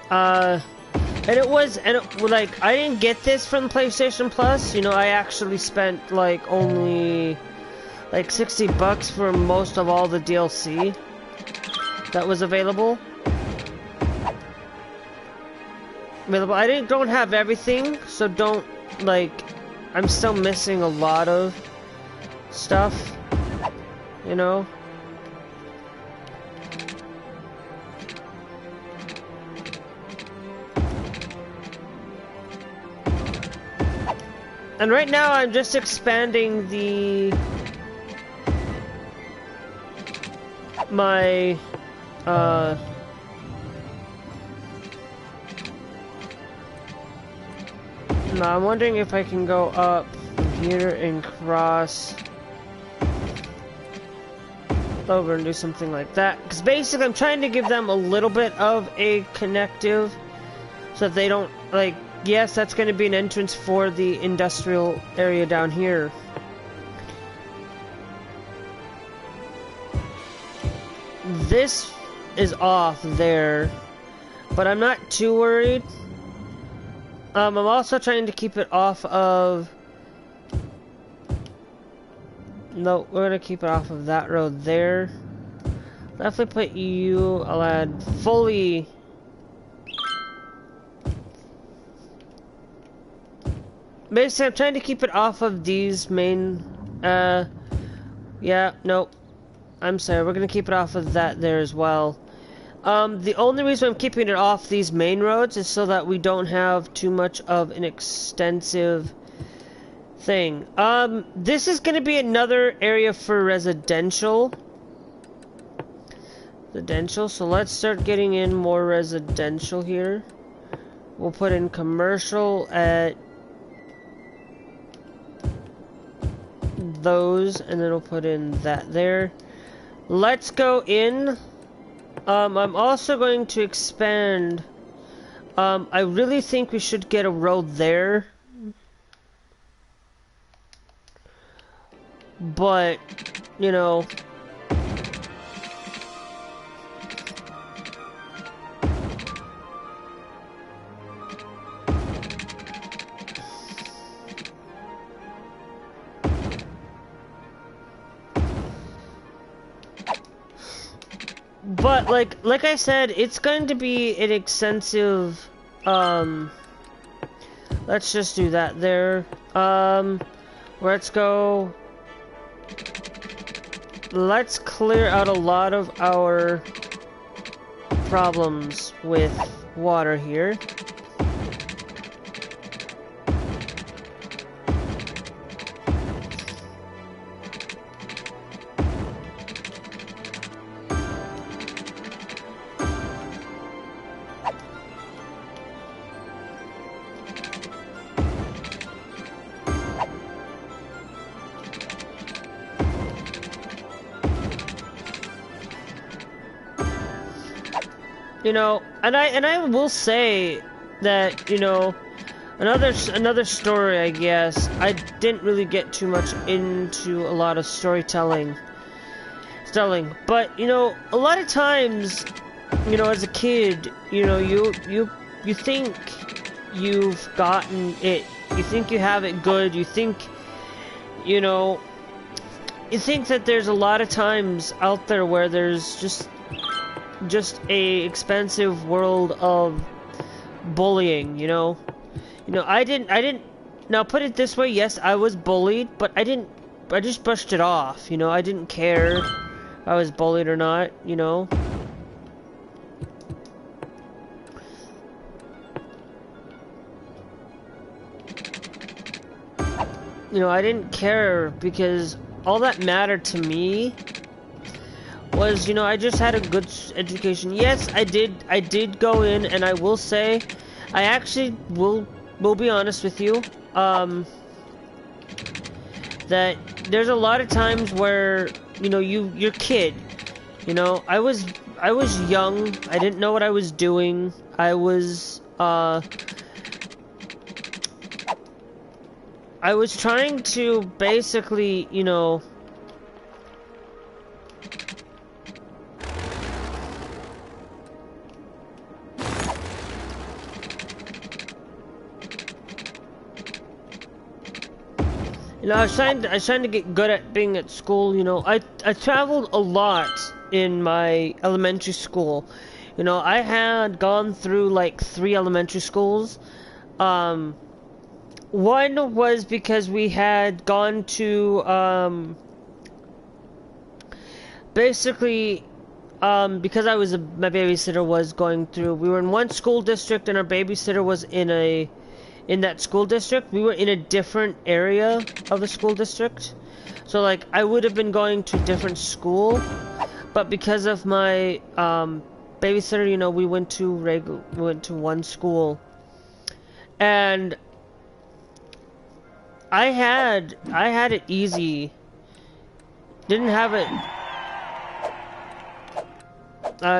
A: And like, I didn't get this from PlayStation Plus. You know, I actually spent like only like $60 for most of all the DLC that was available. I don't have everything, so don't, like, I'm still missing a lot of stuff, you know? And right now I'm just expanding my, now I'm wondering if I can go up here and cross over and do something like that. Because basically I'm trying to give them a little bit of a connective so that they don't, like, yes, that's going to be an entrance for the industrial area down here. This is off there, but I'm not too worried. I'm also trying to keep it off of... No, we're gonna keep it off of that road there. Definitely put you, I'll add fully... Basically, I'm trying to keep it off of these main... Yeah, no. I'm sorry, we're gonna keep it off of that there as well. The only reason I'm keeping it off these main roads is so that we don't have too much of an extensive thing. This is gonna be another area for residential. So let's start getting in more residential here. We'll put in commercial at those, and then we'll put in that there. Let's go in. I'm also going to expand. I really think we should get a road there. But, you know... But, like I said, it's going to be an extensive, let's just do that there. Let's go, let's clear out a lot of our problems with water here. You know, and I will say that, you know, another story, I guess. I didn't really get too much into a lot of storytelling, but you know, a lot of times, you know, as a kid, you know, you think you've gotten it, you think you have it good, you think, you know, you think that there's a lot of times out there where there's just a expansive world of bullying, you know. I didn't, now put it this way, yes, I was bullied, but I just brushed it off, you know. I didn't care if I was bullied or not, you know. You know, I didn't care because all that mattered to me was, you know, I just had a good education. Yes, I did go in, and I will say, I actually will be honest with you, that there's a lot of times where, you know, you're kid, you know, I was young, I didn't know what I was doing, I was trying to basically, you know, You know, I was trying to get good at being at school. You know, I traveled a lot in my elementary school. You know, I had gone through like 3 elementary schools. One was because we had gone to basically because my babysitter was going through. We were in one school district, and our babysitter was in that school district. We were in a different area of the school district, so like I would have been going to a different school, but because of my babysitter, you know, we went to one school, and I had it easy. Didn't have it.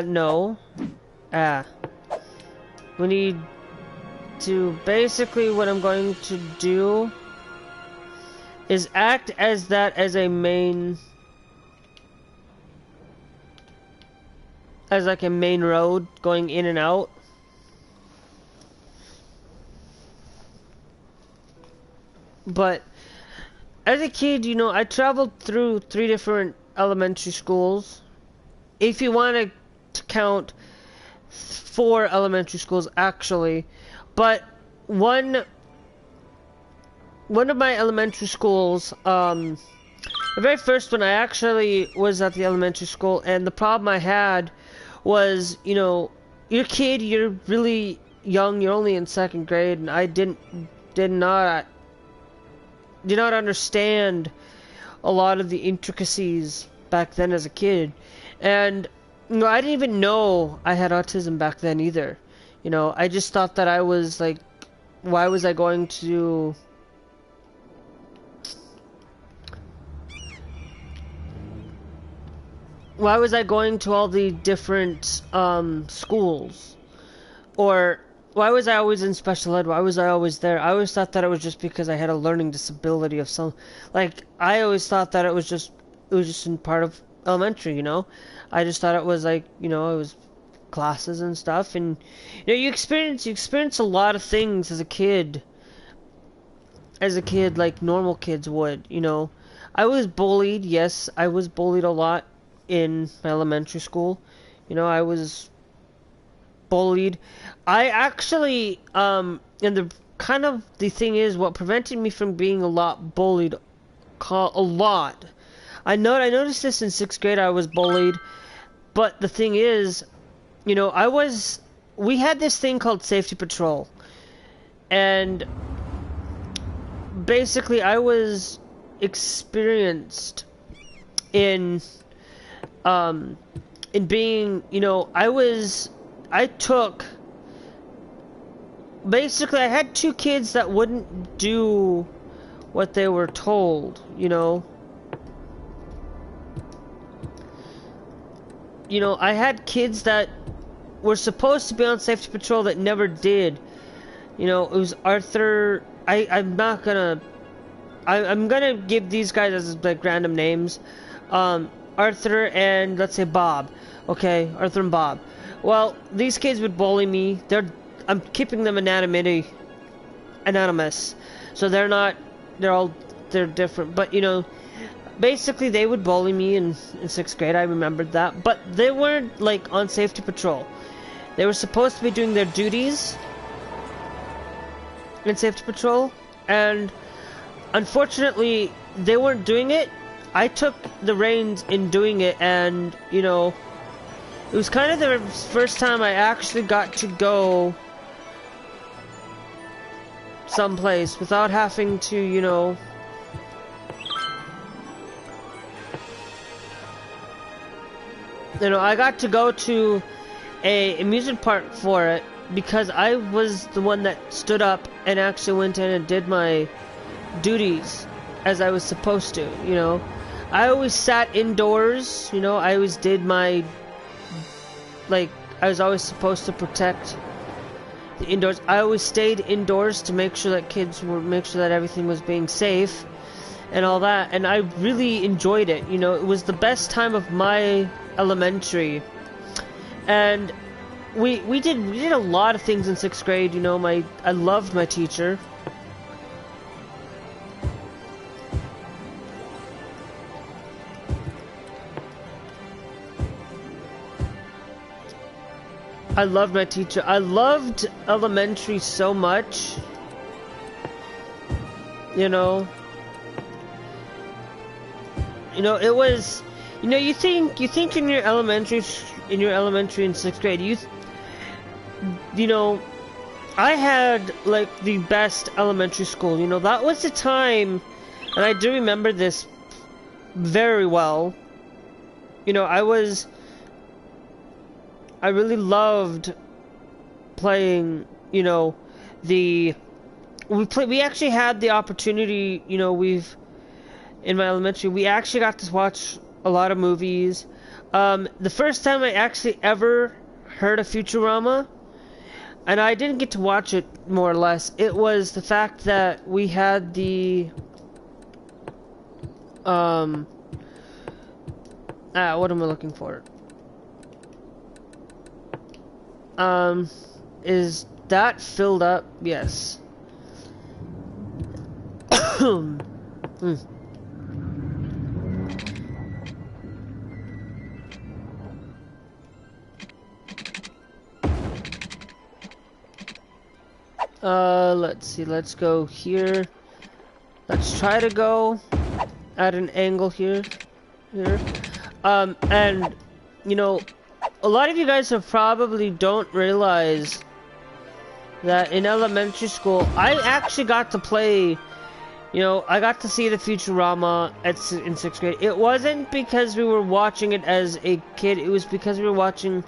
A: No. We need to, basically what I'm going to do is act as a main, as like a main road going in and out. But as a kid, you know, I traveled through 3 different elementary schools. If you want to count 4 elementary schools, actually. But one of my elementary schools, the very first one, I actually was at the elementary school, and the problem I had was, you know, you're a kid, you're really young, you're only in 2nd grade, and I did not understand a lot of the intricacies back then as a kid. And, you know, I didn't even know I had autism back then either. You know, I just thought that I was like, why was I going to... Why was I going to all the different schools? Or why was I always in special ed? Why was I always there? I always thought that it was just because I had a learning disability of some... Like, I always thought that it was just in part of elementary, you know? I just thought it was like, you know, it was classes and stuff, and you know, you experience a lot of things as a kid like normal kids would, you know. I was bullied, yes, I was bullied a lot in my elementary school. You know, I was bullied. I actually and the thing is, what prevented me from being a lot bullied a lot. I noticed this in 6th grade. I was bullied, but the thing is, you know, we had this thing called safety patrol, and basically I was experienced in being, you know, I had 2 kids that wouldn't do what they were told, you know. You know, I had kids that were supposed to be on safety patrol that never did. You know, it was Arthur. I'm gonna give these guys as like random names. Arthur and let's say Bob. Okay, Arthur and Bob. Well, these kids would bully me. I'm keeping them anonymous. So they're different. But you know, basically they would bully me in 6th grade. I remembered that. But they weren't like on safety patrol. They were supposed to be doing their duties in safety patrol, and unfortunately they weren't doing it. I took the reins in doing it, and you know, it was kind of the first time I actually got to go someplace without having to, you know, I got to go to a amusement park for it because I was the one that stood up and actually went in and did my duties as I was supposed to, you know. I always sat indoors, you know. I always did my, like, I was always supposed to protect the indoors. I always stayed indoors to make sure that everything was being safe and all that, and I really enjoyed it, you know. It was the best time of my elementary, and we did a lot of things in 6th grade, you know. I loved my teacher. I loved my teacher. I loved elementary so much. You know, it was, you think in your elementary in 6th grade, I had like the best elementary school. That was the time, and I do remember this very well. I really loved playing, we actually had the opportunity, in my elementary, we actually got to watch a lot of movies. The first time I actually ever heard of Futurama, and I didn't get to watch it more or less, it was the fact that we had the, what am I looking for? Is that filled up? Yes. Let's see, let's go here. Let's try to go at an angle here. And, a lot of you guys probably don't realize that in elementary school, I actually got to play, I got to see the Futurama in 6th grade. It wasn't because we were watching it as a kid, it was because we were watching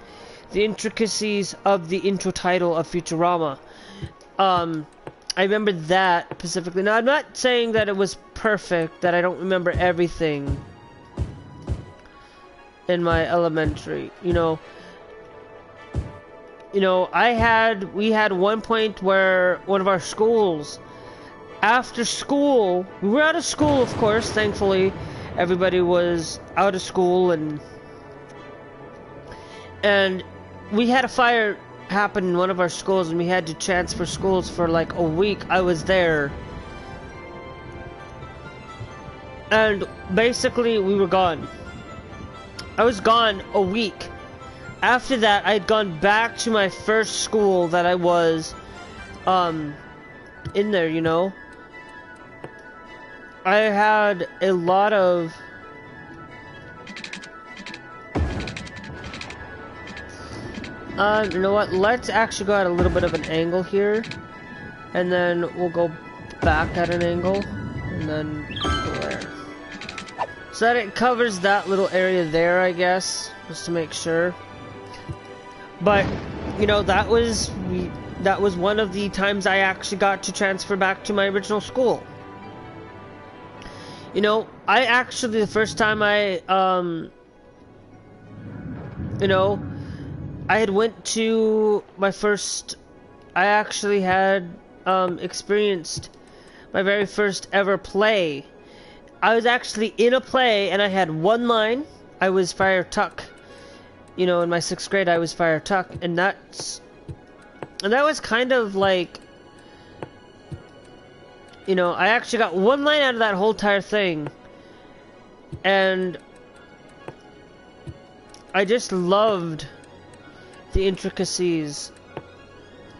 A: the intricacies of the intro title of Futurama. I remember that specifically. Now, I'm not saying that it was perfect, that I don't remember everything in my elementary, we had one point where one of our schools, after school, we were out of school, of course, thankfully, everybody was out of school, and we had a fire happen in one of our schools, and we had to transfer schools for like a week. I was there, and basically we were gone. I was gone a week. After that, I'd gone back to my first school that I was, in there, I had a lot of, you know what, let's actually go at a little bit of an angle here, and then we'll go back at an angle, and then go there. So that it covers that little area there, I guess, just to make sure. But, that was one of the times I actually got to transfer back to my original school. I actually, the first time I had went to my first, I actually had, experienced my very first ever play. I was actually in a play, and I had one line. I was Friar Tuck. In my 6th grade, I was Friar Tuck, and that was kind of like, I actually got one line out of that whole entire thing, and I just loved the intricacies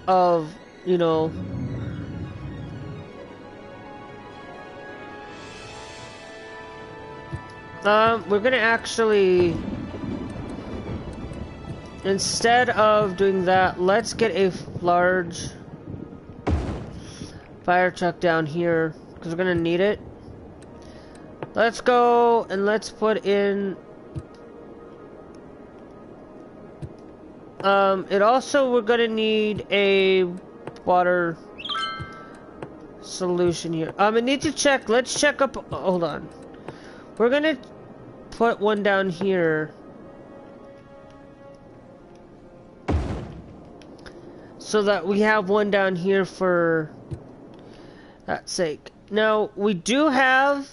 A: of, we're gonna actually, instead of doing that, let's get a large fire truck down here, because we're gonna need it. Let's go and let's put in, it also, we're gonna need a water solution here. I need to check, let's check up, hold on. We're gonna put one down here, so that we have one down here for that sake. Now, we do have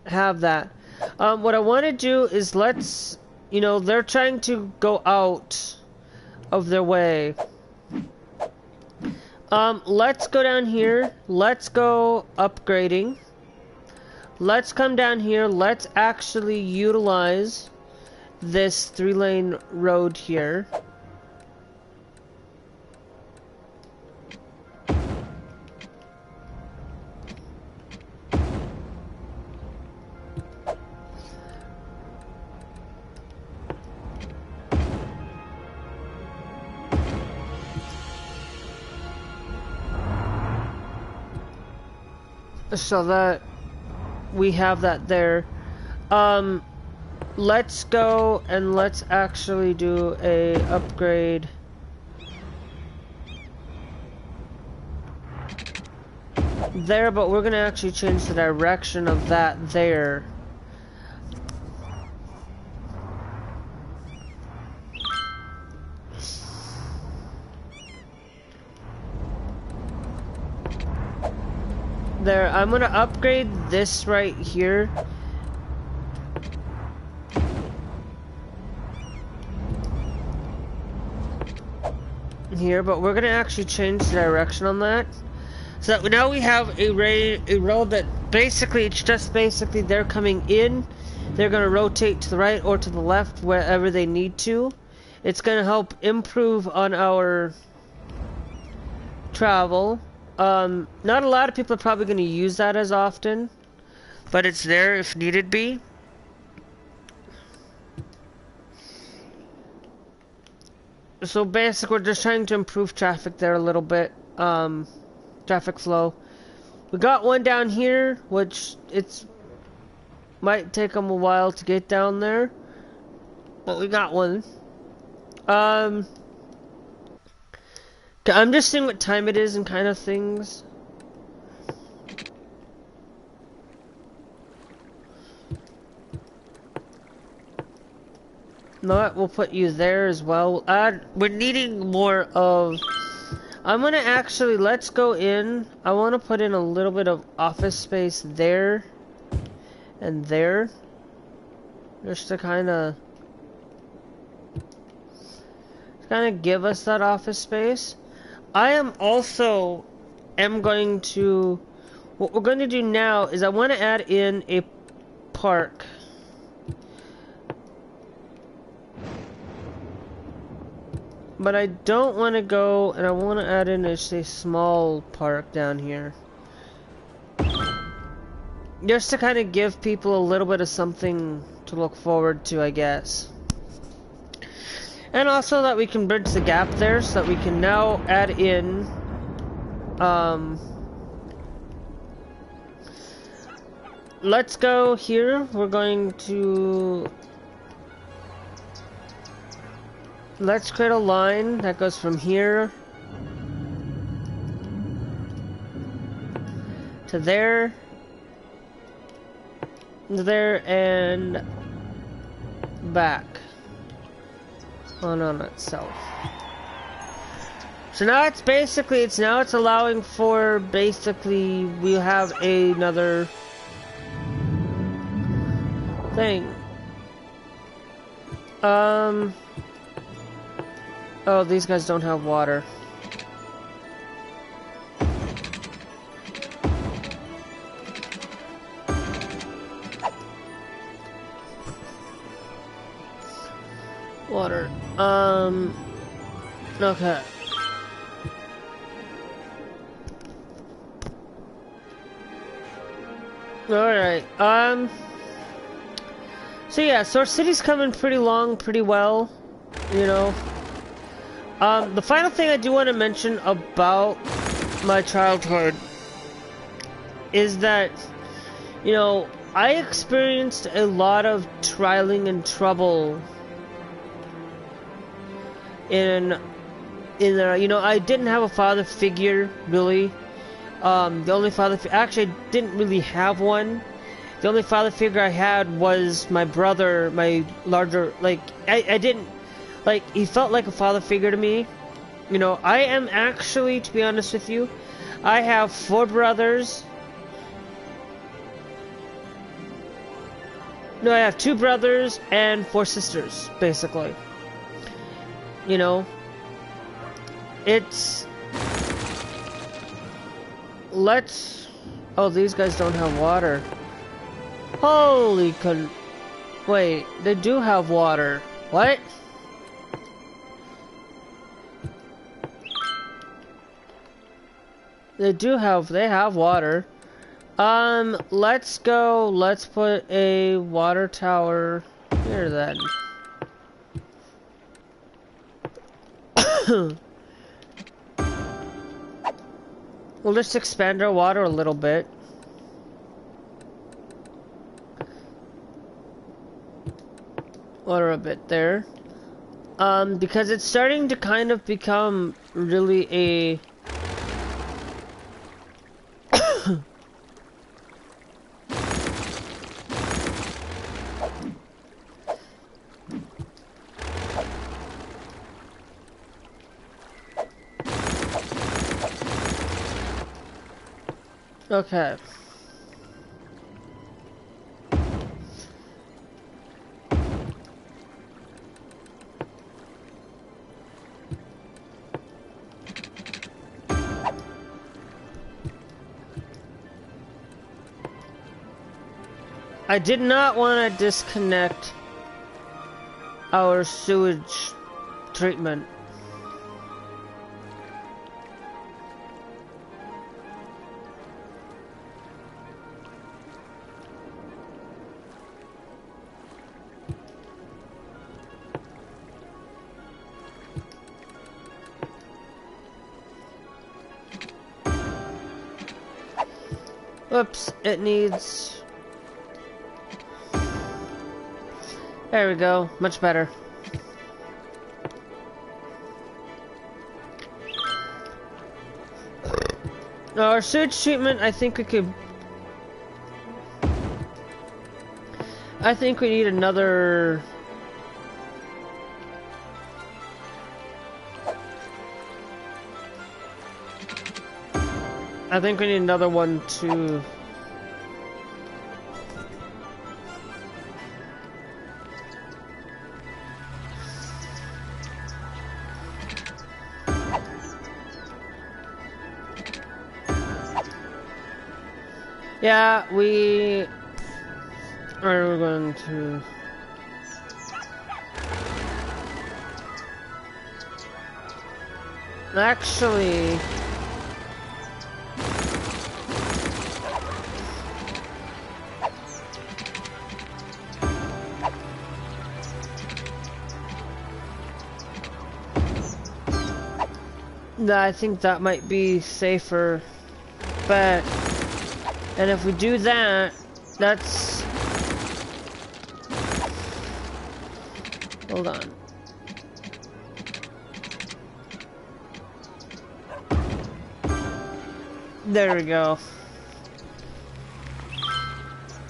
A: that. What I want to do is let's, they're trying to go out of their way. Let's go down here. Let's go upgrading. Let's come down here. Let's actually utilize this 3-lane road here. So that we have that there. Let's go and let's actually do a upgrade. There, but we're gonna actually change the direction of that there. There, I'm gonna upgrade this right here. Here, but we're gonna actually change the direction on that. So that now we have a road that basically, it's just basically they're coming in. They're gonna rotate to the right or to the left wherever they need to. It's gonna help improve on our travel. Not a lot of people are probably going to use that as often, but it's there if needed be. So basically, we're just trying to improve traffic there a little bit, traffic flow. We got one down here, which might take them a while to get down there, but we got one. I'm just seeing what time it is and kind of things. No, we'll put you there as well. We're needing more of... I'm gonna actually, let's go in. I want to put in a little bit of office space there and there. Just to kind of give us that office space. I am also going to, what we're going to do now is I want to add in a park. But I don't want to go, and I want to add in a small park down here. Just to kind of give people a little bit of something to look forward to, I guess. And also that we can bridge the gap there, so that we can now add in, let's go here. We're going to, let's create a line that goes from here to there, and back. On itself. So now it's basically, it's allowing for basically, we have another thing. Oh, these guys don't have water. Water. Okay. Alright, so yeah, so our city's coming pretty well, you know. The final thing I do want to mention about my childhood is that, you know, I experienced a lot of trialing and trouble in there. You know, I didn't have a father figure, really. The only father actually, I didn't really have one. The only father figure I had was my brother, my larger, like, I didn't, like, he felt like a father figure to me. You know, I am actually, to be honest with you, I have 4 brothers. No, I have 2 brothers and 4 sisters, basically. You know, it's... Oh, these guys don't have water. Holy con... Wait, they do have water. What? They have water. Let's go, let's put a water tower here then. We'll just expand our water a little bit. Water a bit there. Because it's starting to kind of become really a... Okay. I did not want to disconnect our sewage treatment. Oops, it needs... There we go, much better. Now our sewage treatment, I think we could... I think we need another... I think we need another one to... Yeah, we are going to... Actually... No, I think that might be safer, but... And if we do that, that's... Hold on. There we go.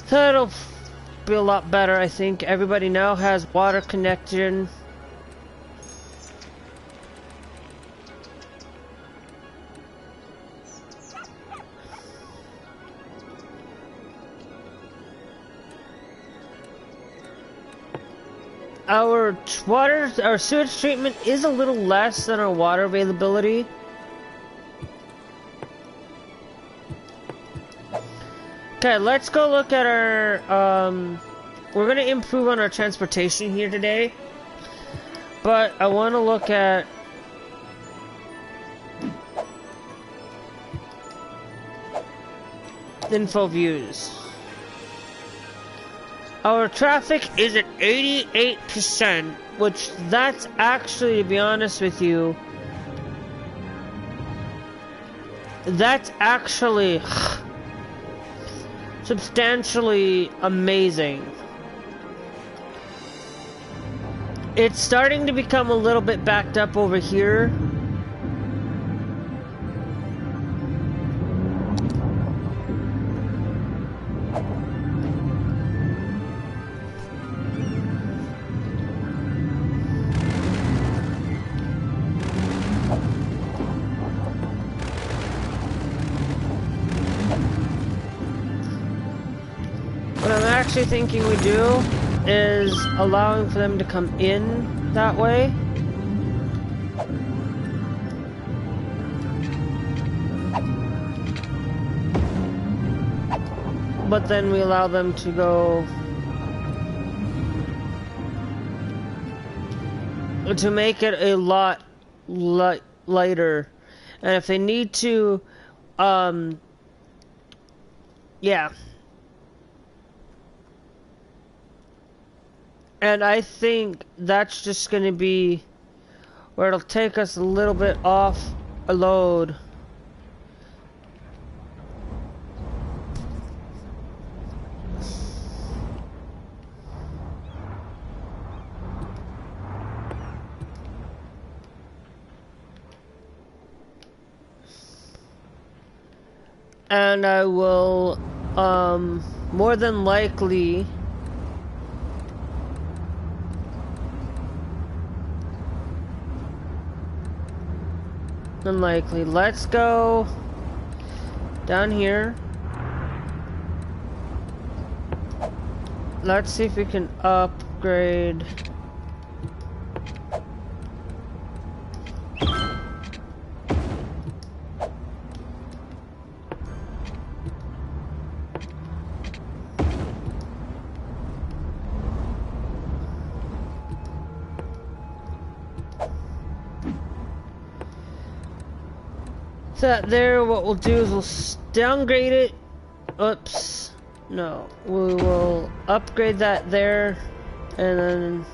A: That'll be a lot better, I think. Everybody now has water connection. Our sewage treatment is a little less than our water availability. Okay, let's go look at our, we're gonna improve on our transportation here today, but I want to look at info views. Our traffic is at 88%, which that's actually, to be honest with you, that's actually substantially amazing. It's starting to become a little bit backed up over here. Thinking we do is allowing for them to come in that way. But then we allow them to go to make it a lot lighter. And if they need to, yeah. And I think that's just gonna be where it'll take us a little bit off a load. And I will, more than likely, let's go down here. Let's see if we can upgrade. That there, what we'll do is we'll downgrade it. Oops, no, we will upgrade that there, and then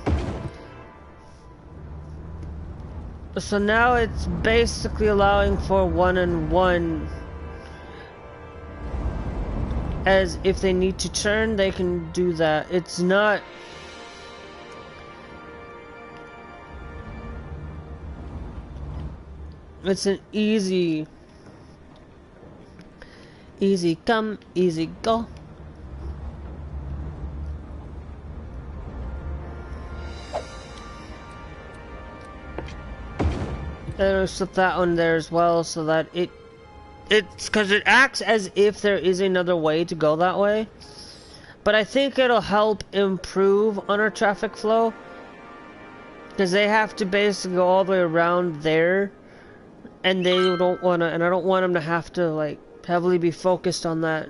A: so now it's basically allowing for 1-on-1, as if they need to turn they can do that. It's not it's an easy come, easy go. And I'll slip that one there as well, so that it's because it acts as if there is another way to go that way. But I think it'll help improve on our traffic flow, because they have to basically go all the way around there, and they don't want to, and I don't want them to have to like heavily be focused on that.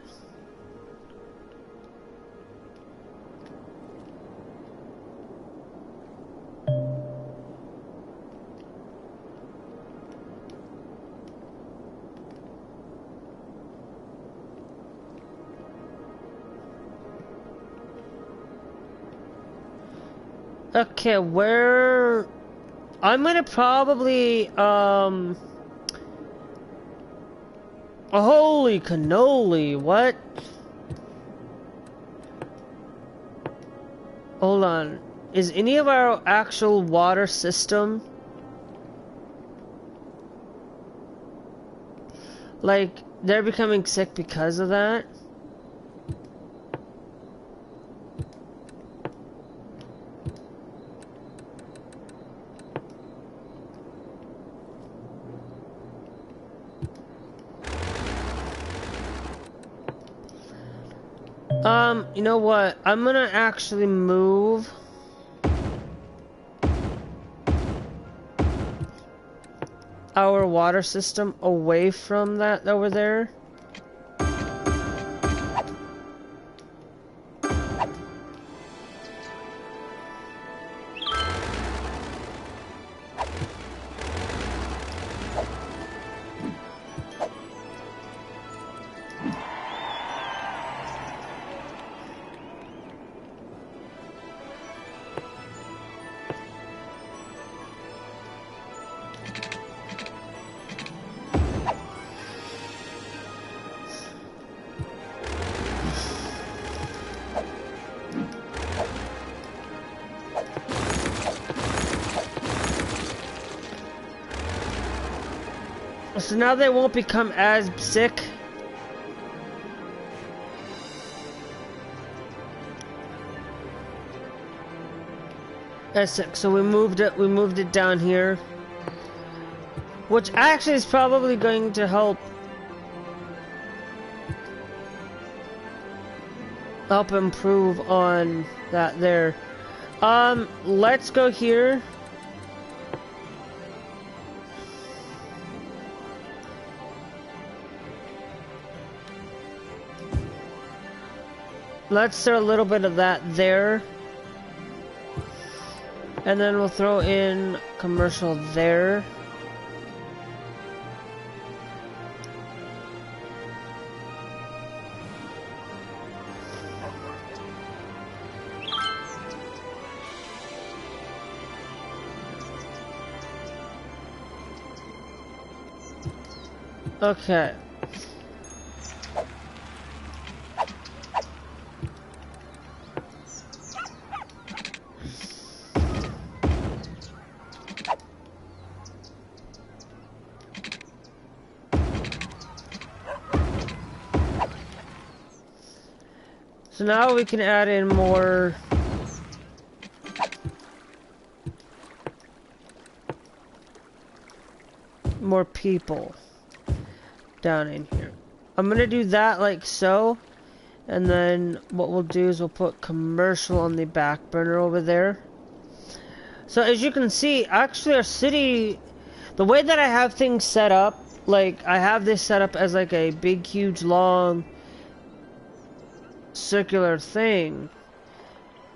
A: Okay, where I'm gonna probably holy cannoli, what? Hold on. Is any of our actual water system like they're becoming sick because of that? You know what? I'm gonna actually move our water system away from that over there. So now they won't become as sick. As sick. So we moved it down here. Which actually is probably going to help improve on that there. Let's go here. Let's throw a little bit of that there. And then we'll throw in commercial there. Okay. So now we can add in more people down in here. I'm gonna do that like so, and then what we'll do is we'll put commercial on the back burner over there. So as you can see, actually our city, the way that I have things set up, like I have this set up as like a big huge long circular thing,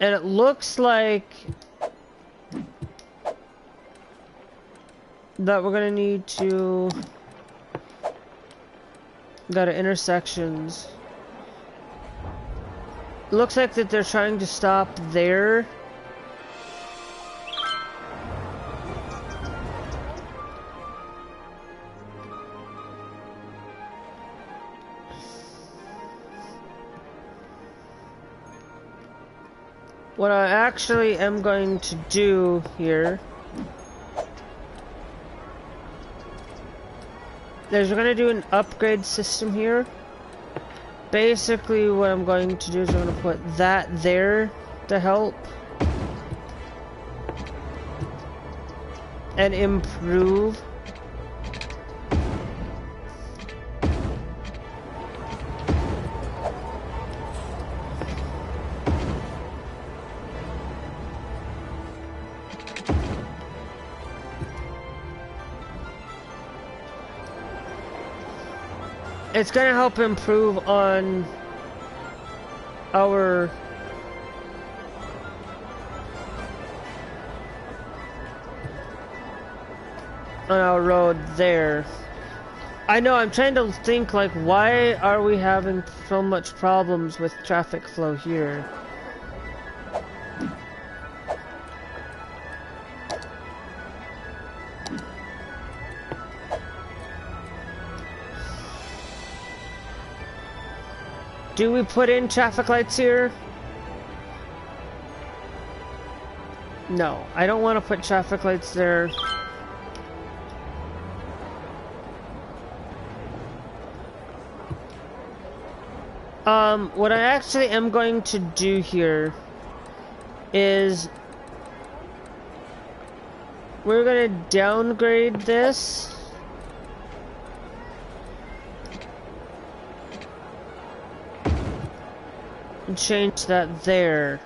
A: and it looks like that we're gonna need to go to intersections. Looks like that they're trying to stop there. What I actually am going to do here is we're going to do an upgrade system here. Basically what I'm going to do is I'm going to put that there to help and improve. It's gonna help improve on our road there. I know, I'm trying to think like, why are we having so much problems with traffic flow here? Do we put in traffic lights here? No, I don't want to put traffic lights there. What I actually am going to do here is we're gonna downgrade this. And change that there.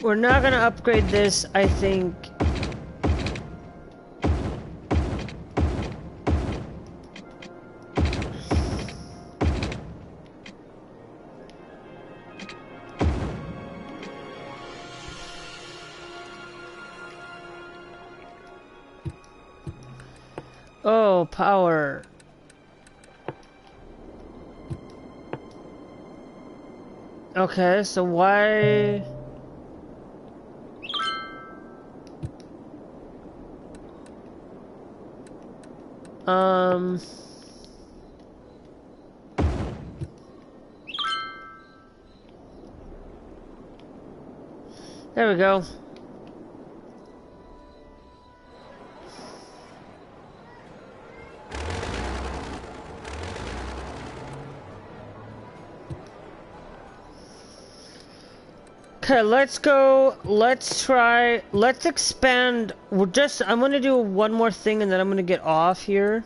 A: We're not gonna upgrade this, I think. Oh, power. Okay, so why... There we go. Okay, let's go. Let's try. Let's expand. I'm gonna do one more thing and then I'm gonna get off here.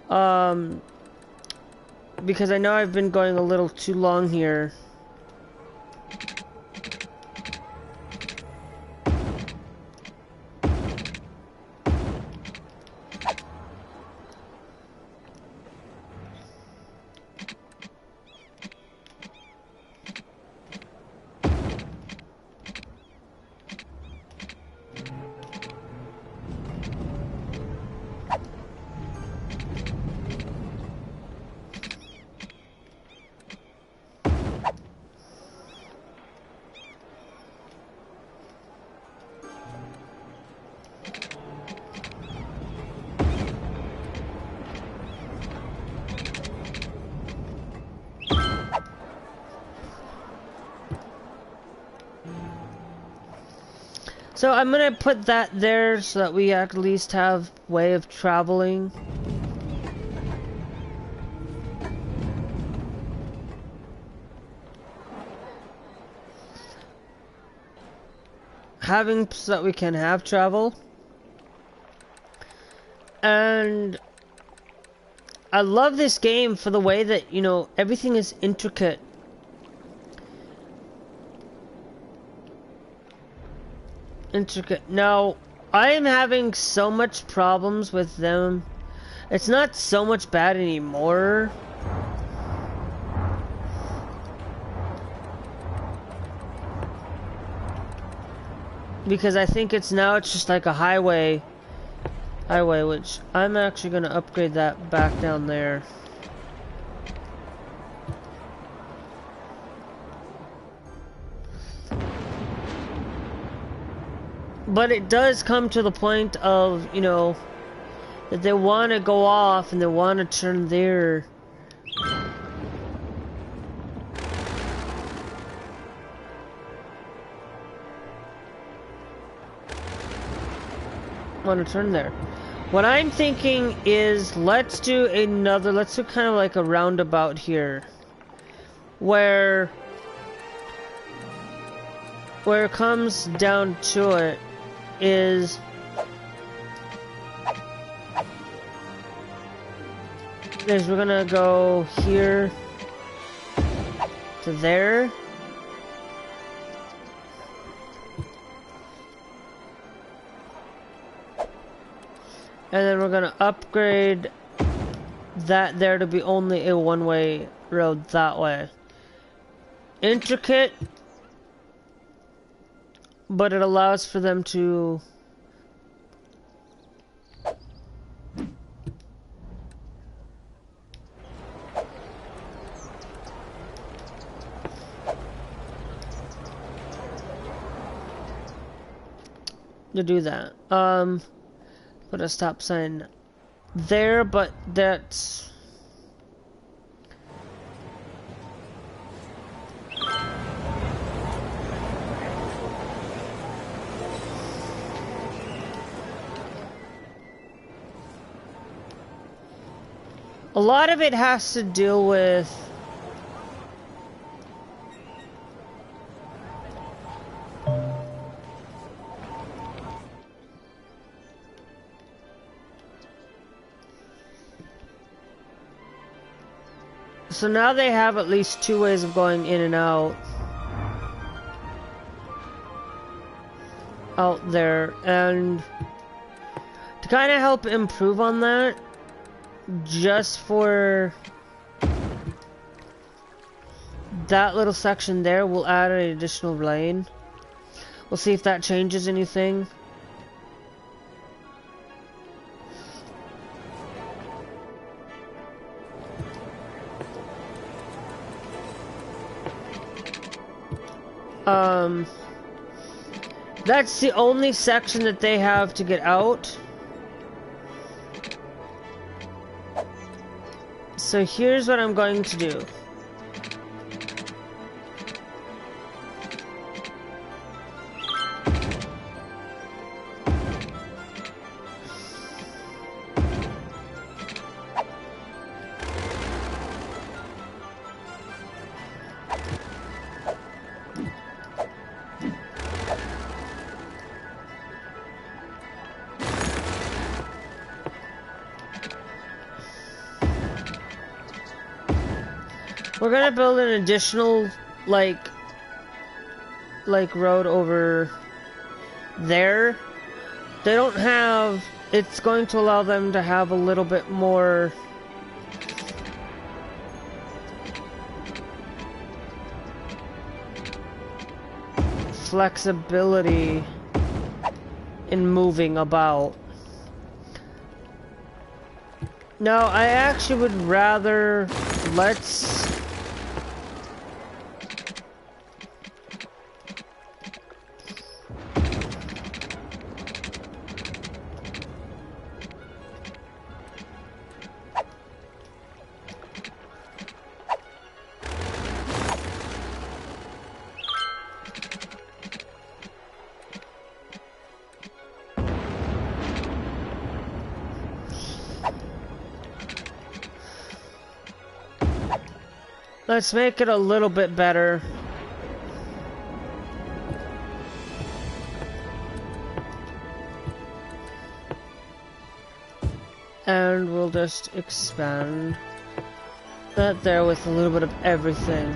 A: Because I know I've been going a little too long here. So I'm gonna put that there so that we at least have way of traveling. Having so that we can have travel. And I love this game for the way that, you know, everything is intricate. Now, I am having so much problems with them. It's not so much bad anymore. Because I think it's just like a highway, which I'm actually gonna upgrade that back down there. But it does come to the point of, you know, that they want to go off and they want to turn their... want to turn there. What I'm thinking is, let's do kind of like a roundabout here. Where it comes down to it is we're gonna go here to there. And then we're gonna upgrade that there to be only a one-way road that way. Intricate, but it allows for them to do that. Put a stop sign there, but that's... A lot of it has to deal with so now they have at least two ways of going in and out. out there, and to kind of help improve on that, just for that little section there, we'll add an additional lane. We'll see if that changes anything. That's the only section that they have to get out. So here's what I'm going to do. We're gonna build an additional, like road over there. They don't have, it's going to allow them to have a little bit more flexibility in moving about. No, I actually would rather, let's make it a little bit better. And we'll just expand that there with a little bit of everything.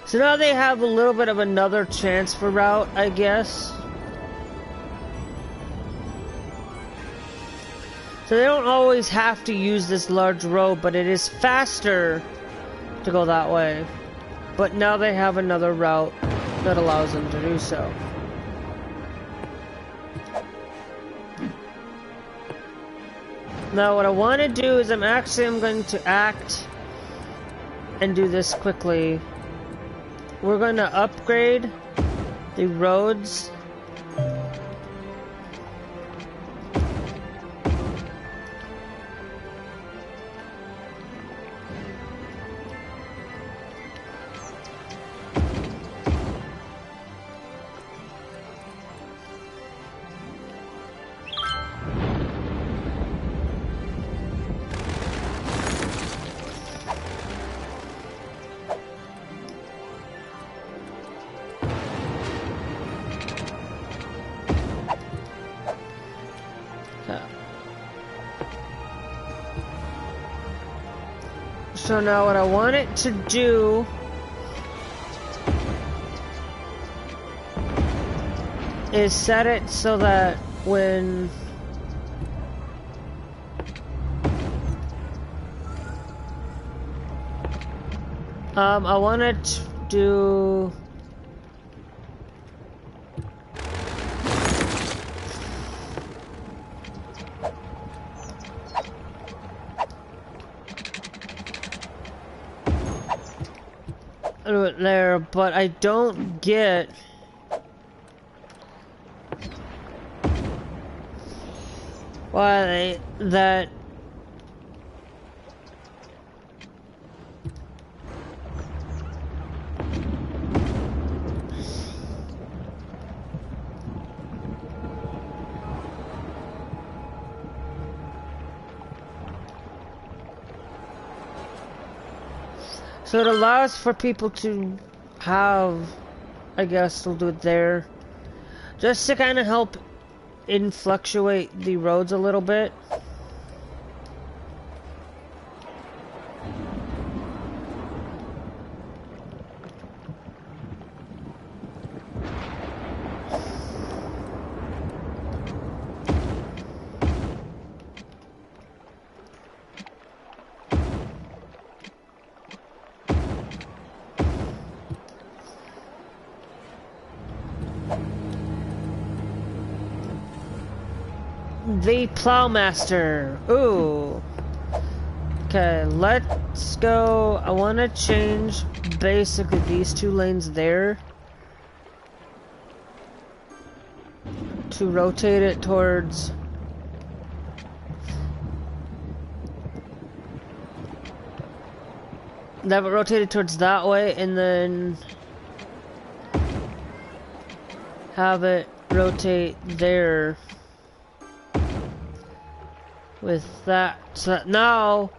A: So now they have a little bit of another transfer route, I guess. So they don't always have to use this large road, but it is faster to go that way. But now they have another route that allows them to do so. Now what I want to do is I'm going to act and do this quickly. We're going to upgrade the roads. So now what I want it to do is set it so that when I want it to do there, but I don't get why that so it allows for people to have, I guess we'll do it there, just to kind of help fluctuate the roads a little bit. the Plowmaster. Ooh. Okay, let's go. I want to change basically these two lanes there to rotate it towards have it rotated towards that way, and then have it rotate there with that. So that now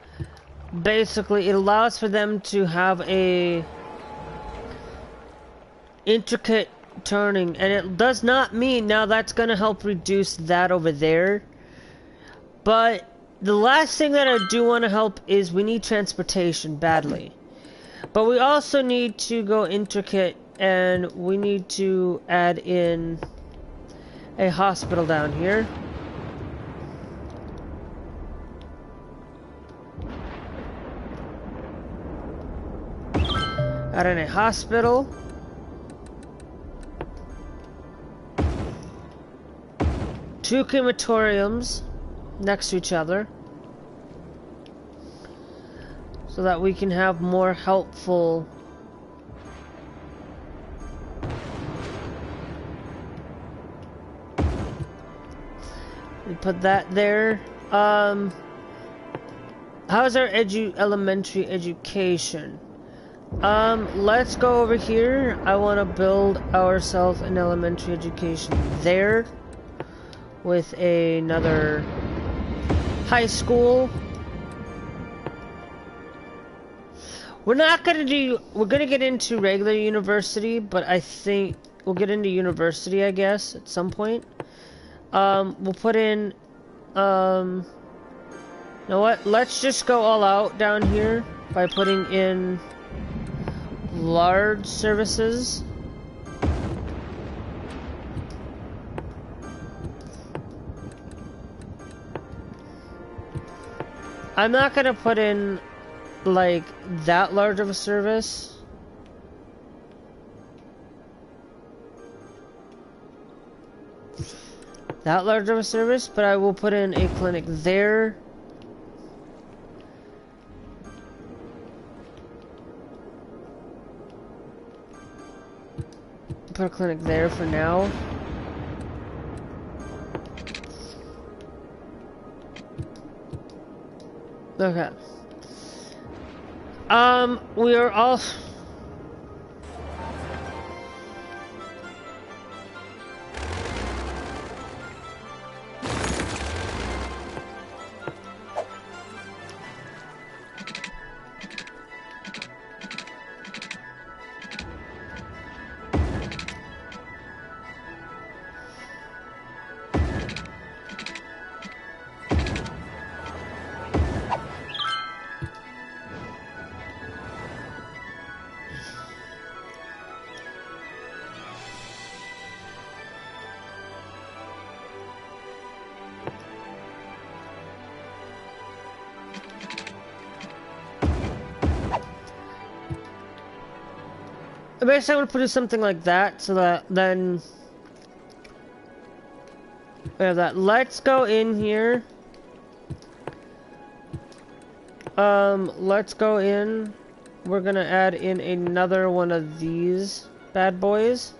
A: basically it allows for them to have a intricate turning, and it does not mean now that's going to help reduce that over there. But the last thing that I do want to help is we need transportation badly, but we also need to go intricate, and we need to add in a hospital down here. Add in a hospital. Two crematoriums next to each other, so that we can have more helpful we put that there. How's our elementary education? Let's go over here. I want to build ourselves an elementary education there with another high school. We're gonna get into regular university, but I think we'll get into university, I guess, at some point. We'll put in, you know what, let's just go all out down here by putting in large services. I'm not gonna put in like that large of a service. But I will put in a clinic there. Put a clinic there for now. Okay. We are all... Basically, I would put something like that, so that then we have that. Let's go in here. Let's go in. We're gonna add in another one of these bad boys.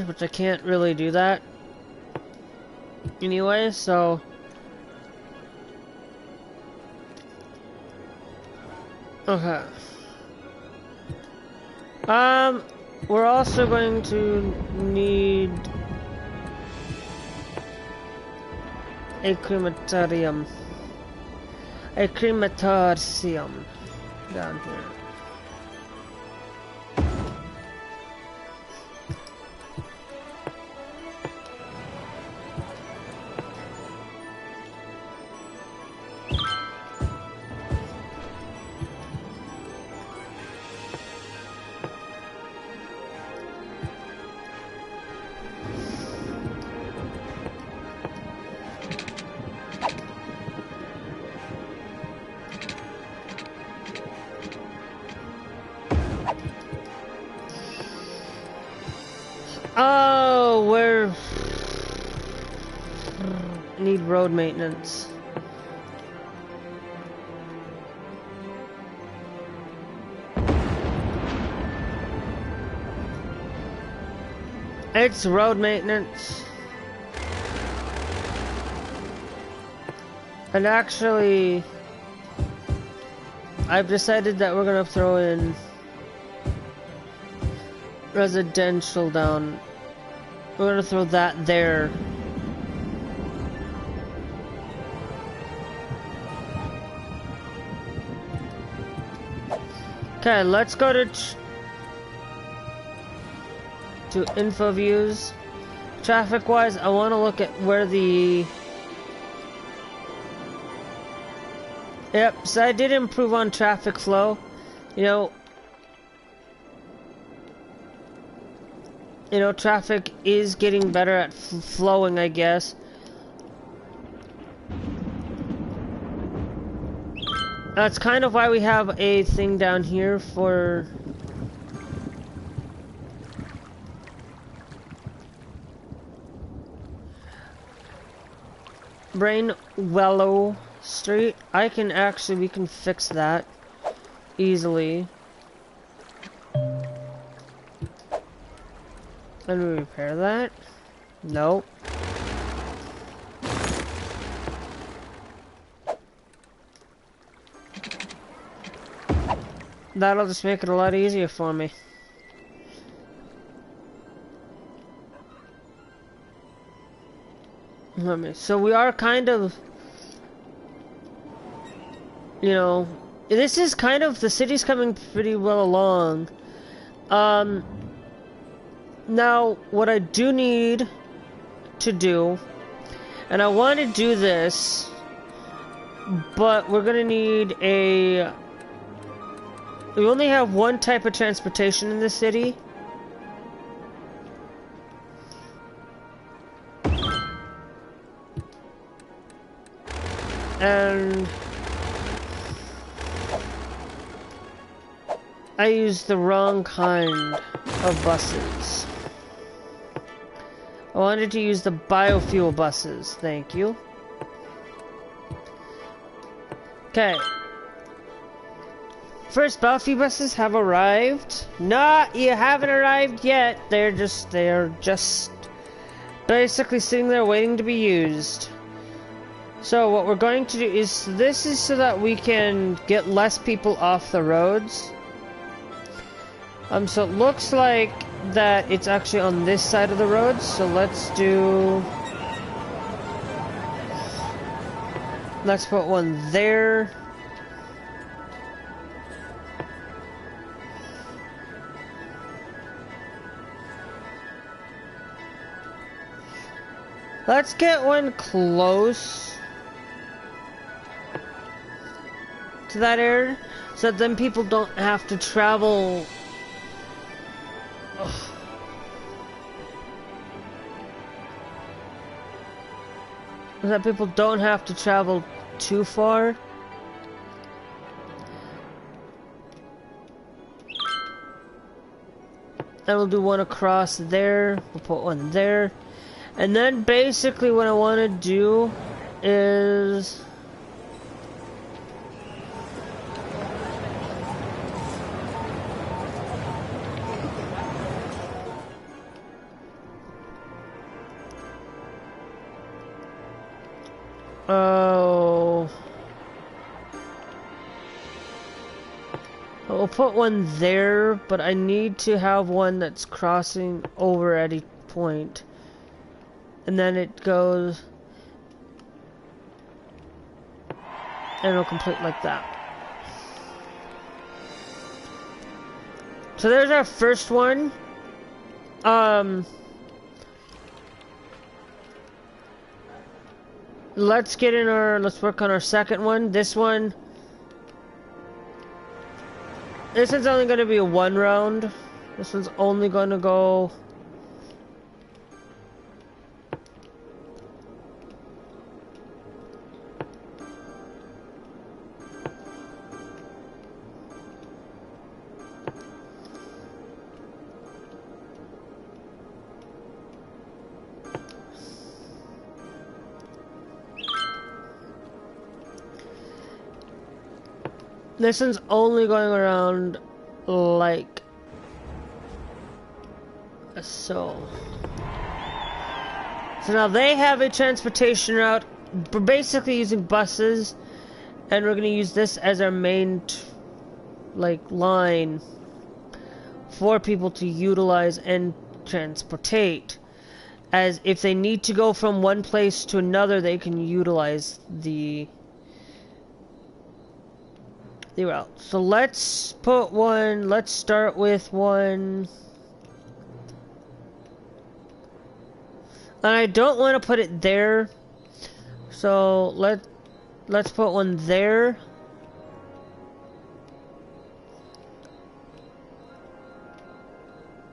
A: Which I can't really do that anyway, so okay. We're also going to need a crematorium down here. need road maintenance. It's road maintenance. And actually, I've decided that we're gonna throw in residential down. We're gonna throw that there. Okay, let's go to info views. Traffic wise, I want to look at where the... Yep, so I did improve on traffic flow. You know, traffic is getting better at flowing, I guess. That's kind of why we have a thing down here for... Brainwellow Street. We can fix that easily. Can we repair that? Nope. That'll just make it a lot easier for me. So we are kind of, you know, this is kind of, the city's coming pretty well along. Now, what I do need to do, and I want to do this, but we're gonna need a... We only have one type of transportation in the city. And I used the wrong kind of buses. I wanted to use the biofuel buses. Thank you. Okay. First biofuel buses have arrived. No, you haven't arrived yet. They're just basically sitting there waiting to be used. So what we're going to do is, this is so that we can get less people off the roads. So it looks like that it's actually on this side of the road, so let's put one there. Let's get one close to that area, so that then people don't have to travel. Ugh. So that people don't have to travel too far. And we'll do one across there. We'll put one there. And then basically what I want to do is... Oh... We'll put one there, but I need to have one that's crossing over at each point. And then it goes... And it'll complete like that. So there's our first one. Let's work on our second one. This one's only going to be a one round. This one's only going to go... This one's only going around like so. So now they have a transportation route. We're basically using buses, and we're going to use this as our main line for people to utilize and transportate. As if they need to go from one place to another, they can utilize the route. So let's put one, let's start with one. And I don't want to put it there. So let's put one there.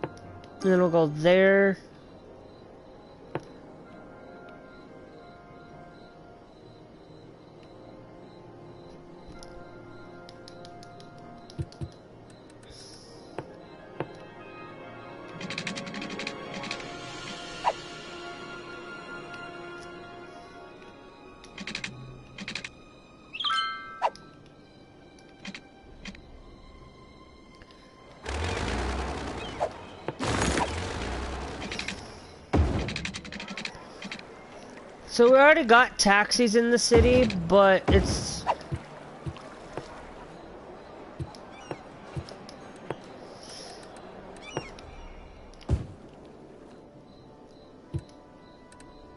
A: And then we'll go there. So we already got taxis in the city, but it's...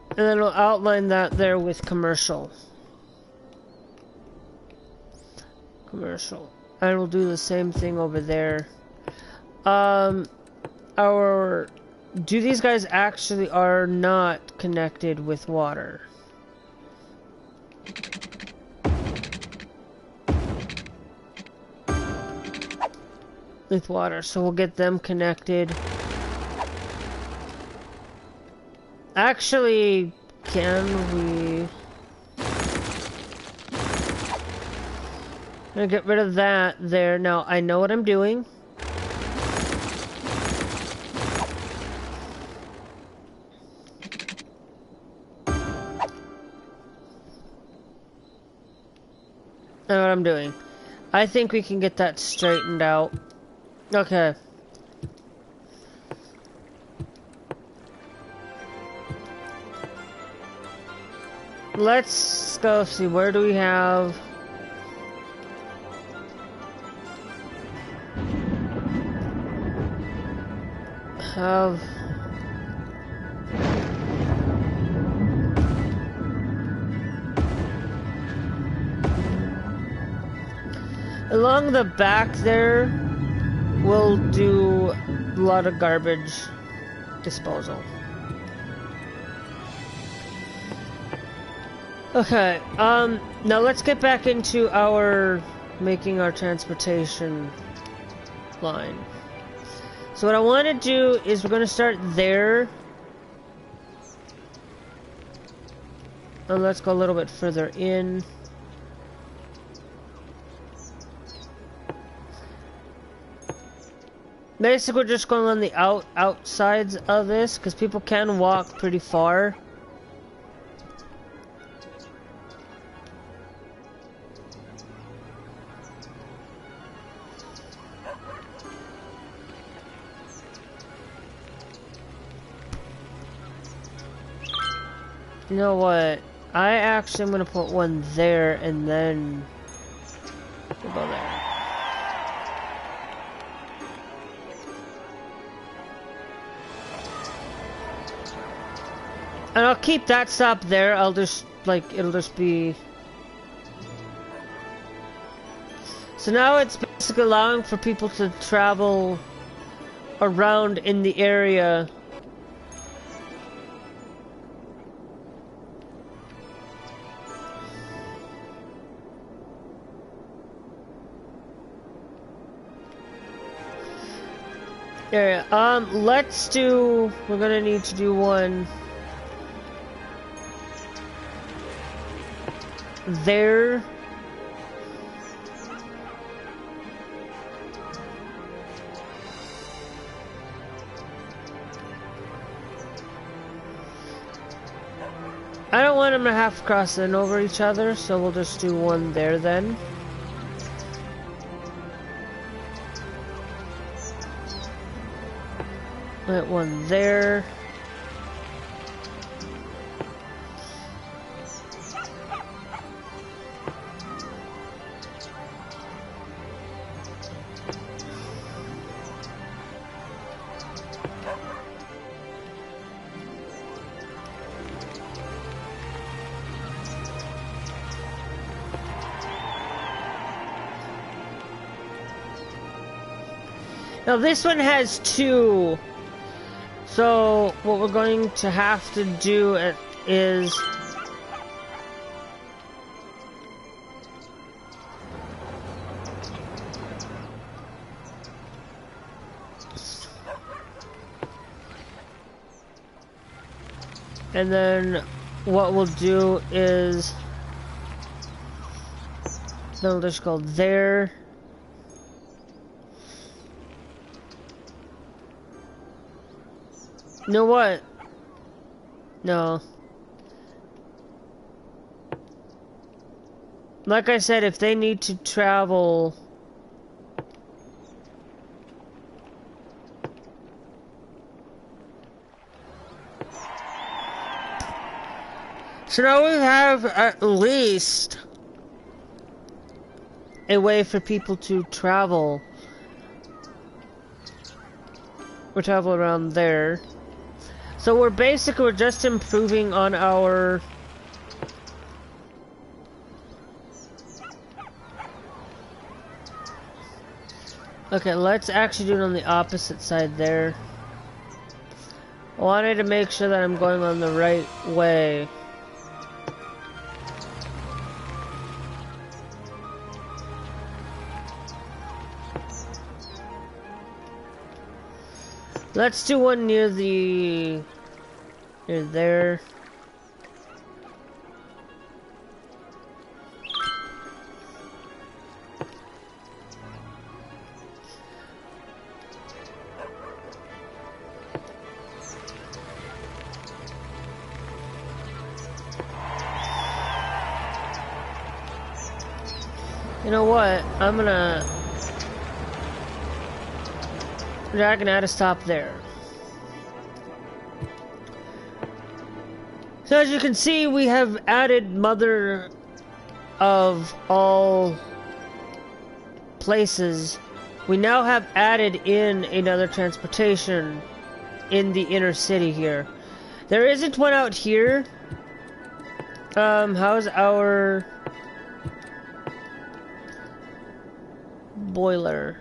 A: And then we'll outline that there with commercial. Commercial. And we'll do the same thing over there. Do these guys actually are not connected with water? With water, so we'll get them connected. Actually, can we... I'm gonna get rid of that there. Now, I know what I'm doing. I know what I'm doing. I think we can get that straightened out. Okay. Let's go see, where do we have... Along the back there, we'll do a lot of garbage disposal. Okay, now let's get back into making our transportation line. So what I want to do is we're going to start there. And let's go a little bit further in. Basically, we're just going on the outsides of this, because people can walk pretty far. You know what? I actually am going to put one there, and then we'll go there. And I'll keep that stop there. I'll just, it'll just be... So now it's basically allowing for people to travel around in the area. Area. We're gonna need to do one there. I don't want them to have to cross in over each other, so we'll just do one there then. That one there. Now this one has two. So what we're going to have to do is and then what we'll do is then we'll just go there. You know what? No. Like I said, if they need to travel... So now we have at least a way for people to travel. We'll travel around there. So we're just improving on our... Okay, let's actually do it on the opposite side there. I wanted to make sure that I'm going on the right way. Let's do one near there. You know what? I'm gonna add a stop there. So as you can see, we have added mother of all places. We now have added in another transportation in the inner city here. There isn't one out here. How's our boiler?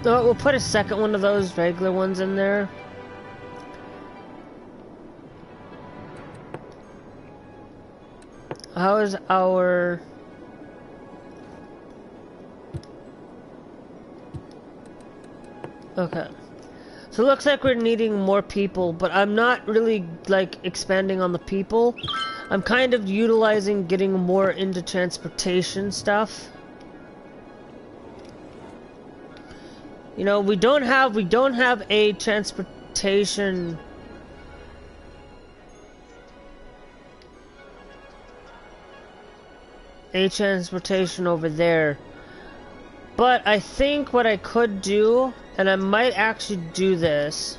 A: So we'll put a second one of those regular ones in there. How is our... Okay. So it looks like we're needing more people, but I'm not really, like, expanding on the people. I'm kind of utilizing getting more into transportation stuff. You know, we don't have a transportation over there. But I think what I could do, and I might actually do this,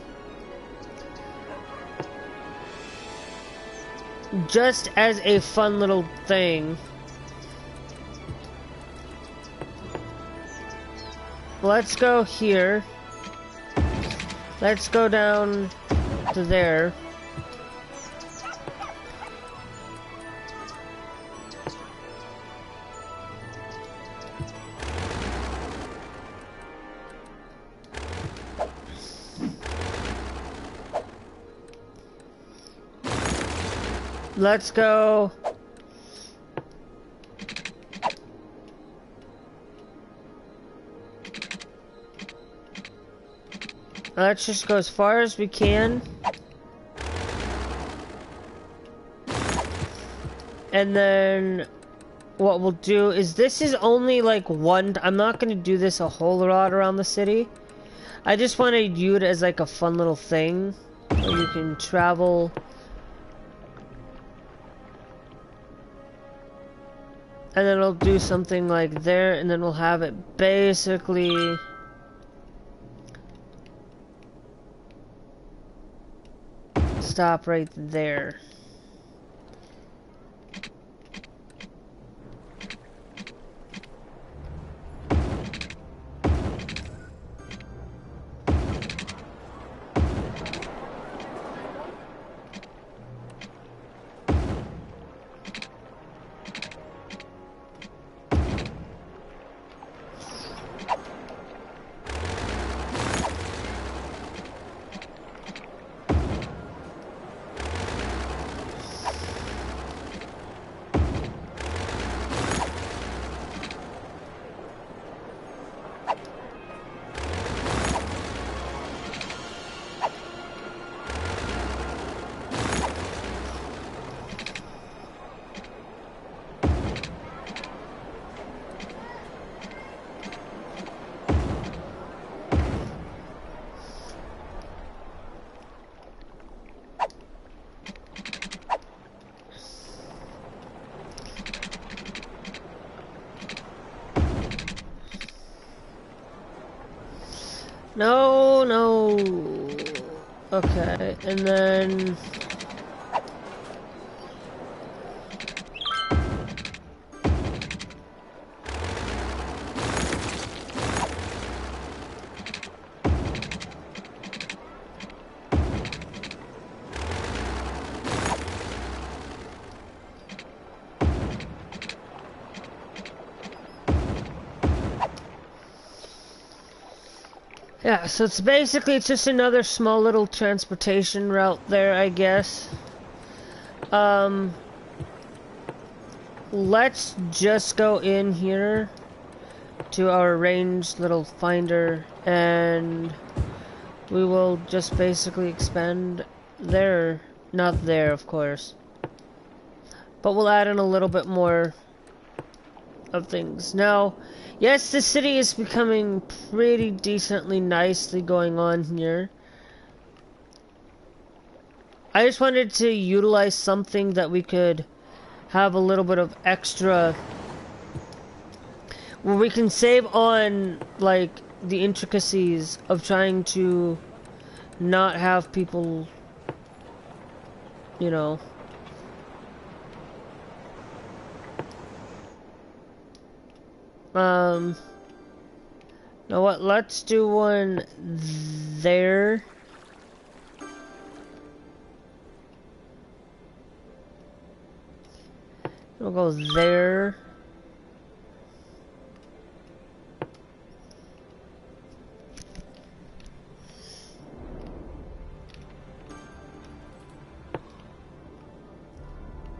A: just as a fun little thing. Let's go here. Let's go down to there. Let's go. Let's just go as far as we can. And then what we'll do is, this is only like one, I'm not going to do this a whole lot around the city. I just want to use it as like a fun little thing where you can travel. And then it'll do something like there, and then we'll have it basically stop right there. No, no. Okay, and then yeah, so it's basically, it's just another small little transportation route there, I guess. Let's just go in here to our ranged little finder, and we will just basically expand there. Not there, of course. But we'll add in a little bit more of things. Now, yes, the city is becoming pretty decently nicely going on here. I just wanted to utilize something that we could have a little bit of extra, where we can save on, like, the intricacies of trying to not have people, you know. Know what? Let's do one there. We'll go there.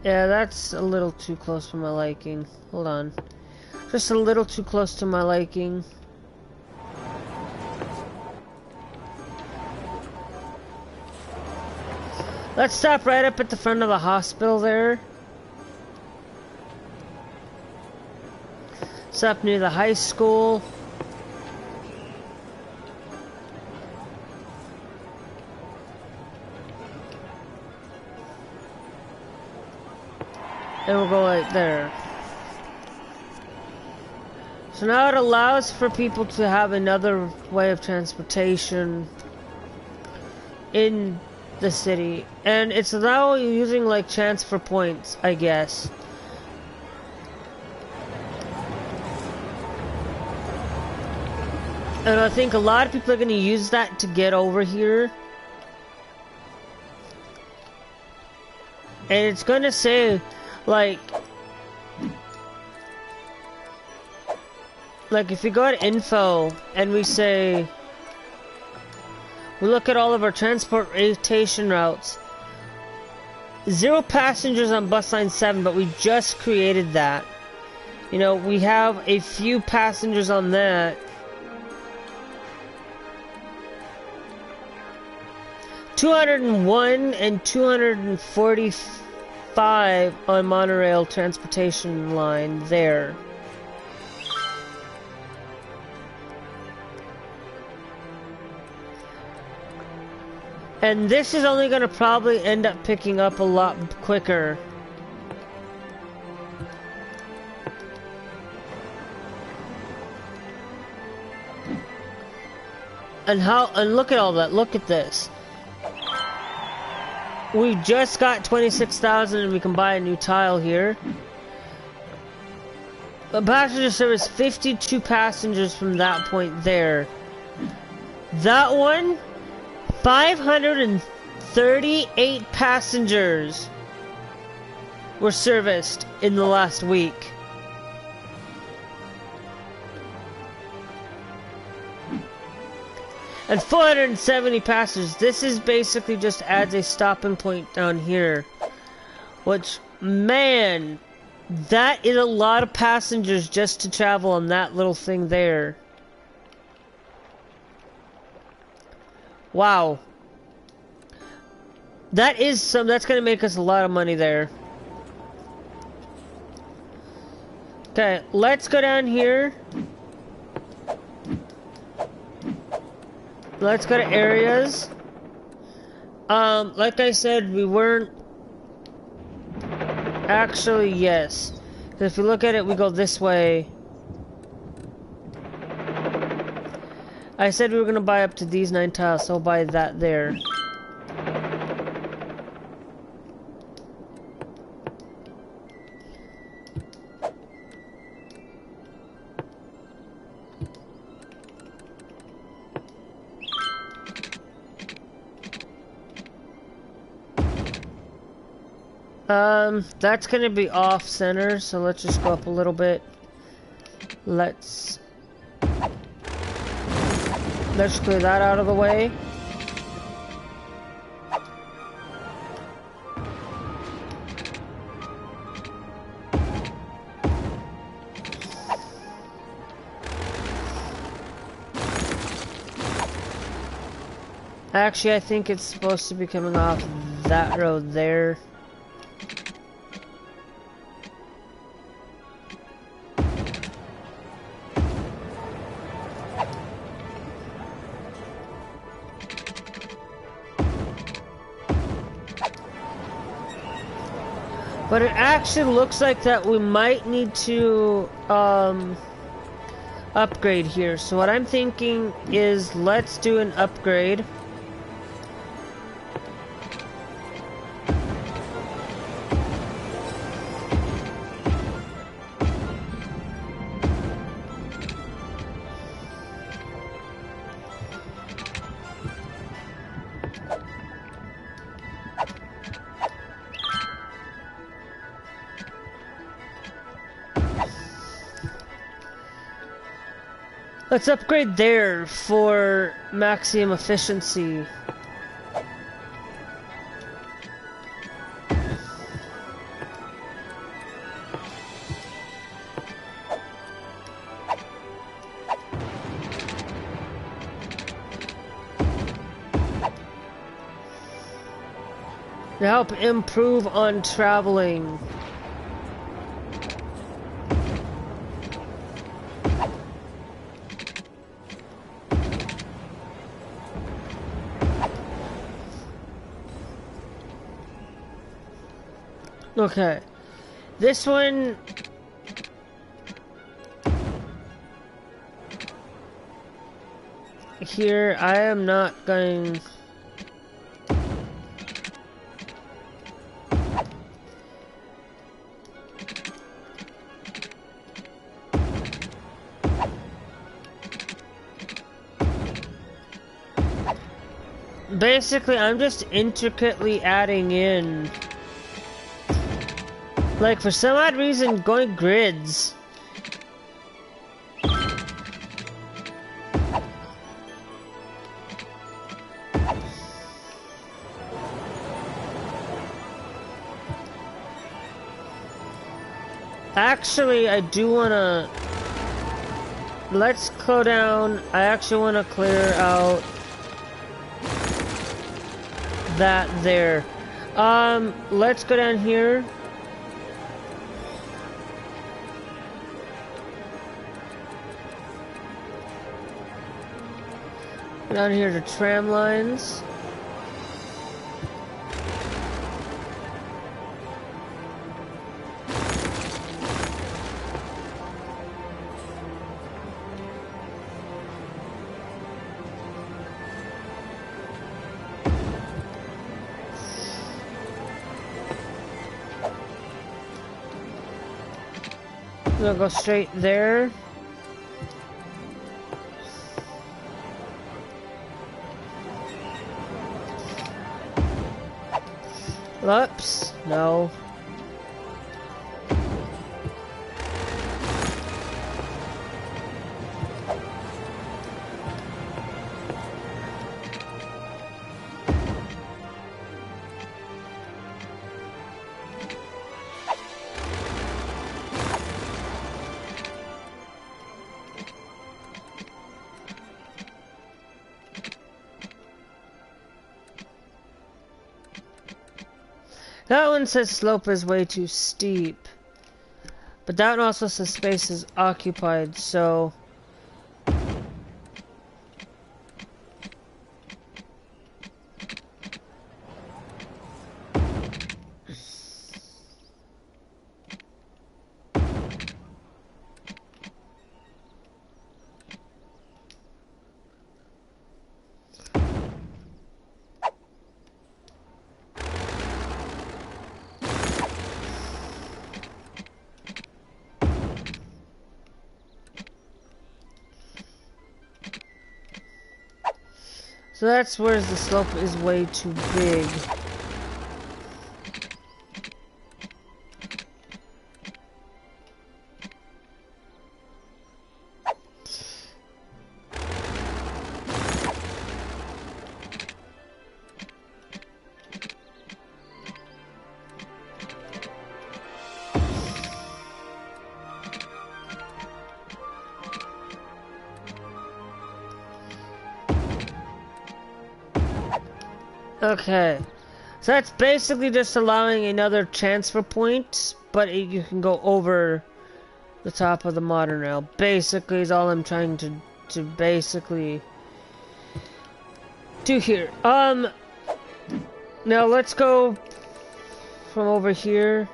A: Yeah, that's a little too close for my liking. Hold on. Just a little too close to my liking. Let's stop right up at the front of the hospital there. Stop near the high school. And we'll go right there. So now it allows for people to have another way of transportation in the city. And it's now using like transfer points, I guess. And I think a lot of people are going to use that to get over here. And it's going to say, like if you go to info and we say, we look at all of our transportation routes, 0 passengers on bus line 7, but we just created that. You know, we have a few passengers on that. 201 and 240 5 on monorail transportation line there. And this is only going to probably end up picking up a lot quicker. And look at all that. Look at this. We just got 26,000 and we can buy a new tile here. A passenger service, 52 passengers from that point there. That one, 538 passengers were serviced in the last week. And 470 passengers. This is basically just adds a stopping point down here. Which, man, that is a lot of passengers just to travel on that little thing there. Wow. That's gonna make us a lot of money there. Okay, let's go down here. Let's go to areas. Like I said, we weren't actually, yes. Because if you look at it, we go this way. I said we were gonna buy up to these 9 tiles, so I'll buy that there. That's gonna be off center, so let's just go up a little bit. Let's clear that out of the way. Actually, I think it's supposed to be coming off that road there. But it actually looks like that we might need to upgrade here. So what I'm thinking is let's do an upgrade. Let's upgrade there for maximum efficiency. To help improve on traveling. Okay, this one here, I am not going. Basically, I'm just intricately adding in. Like, for some odd reason, going grids. Actually, I do wanna... Let's go down. I actually wanna clear out that there. Let's go down here. Down here to tram lines. We'll go straight there. Oops, no. That one says slope is way too steep. But that one also says space is occupied, so... So that's where the slope is way too big. Okay, so that's basically just allowing another transfer point, but you can go over the top of the modern rail. Basically is all I'm trying to basically do here. Now let's go from over here.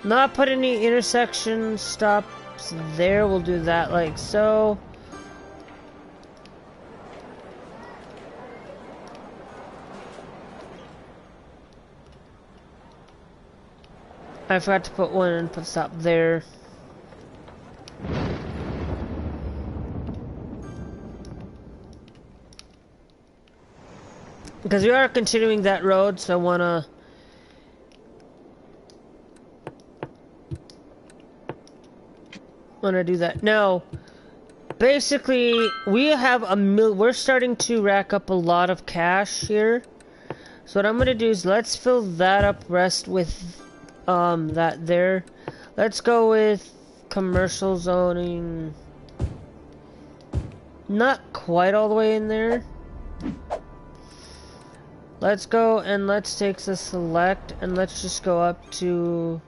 A: Not put any intersection stops there. We'll do that like so. I forgot to put one input stop there. Because we are continuing that road, so I wanna do that. Now, basically, we have we're starting to rack up a lot of cash here. So what I'm gonna do is let's fill that up rest with that there. Let's go with commercial zoning. Not quite all the way in there. Let's go and let's take the select and let's just go up to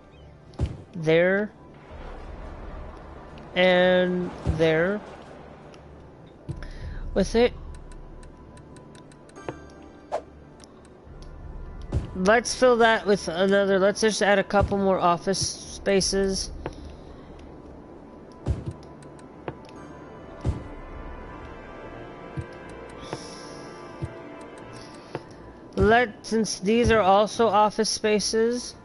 A: there. And there with it. Let's fill that with another. Let's just add a couple more office spaces. Since these are also office spaces,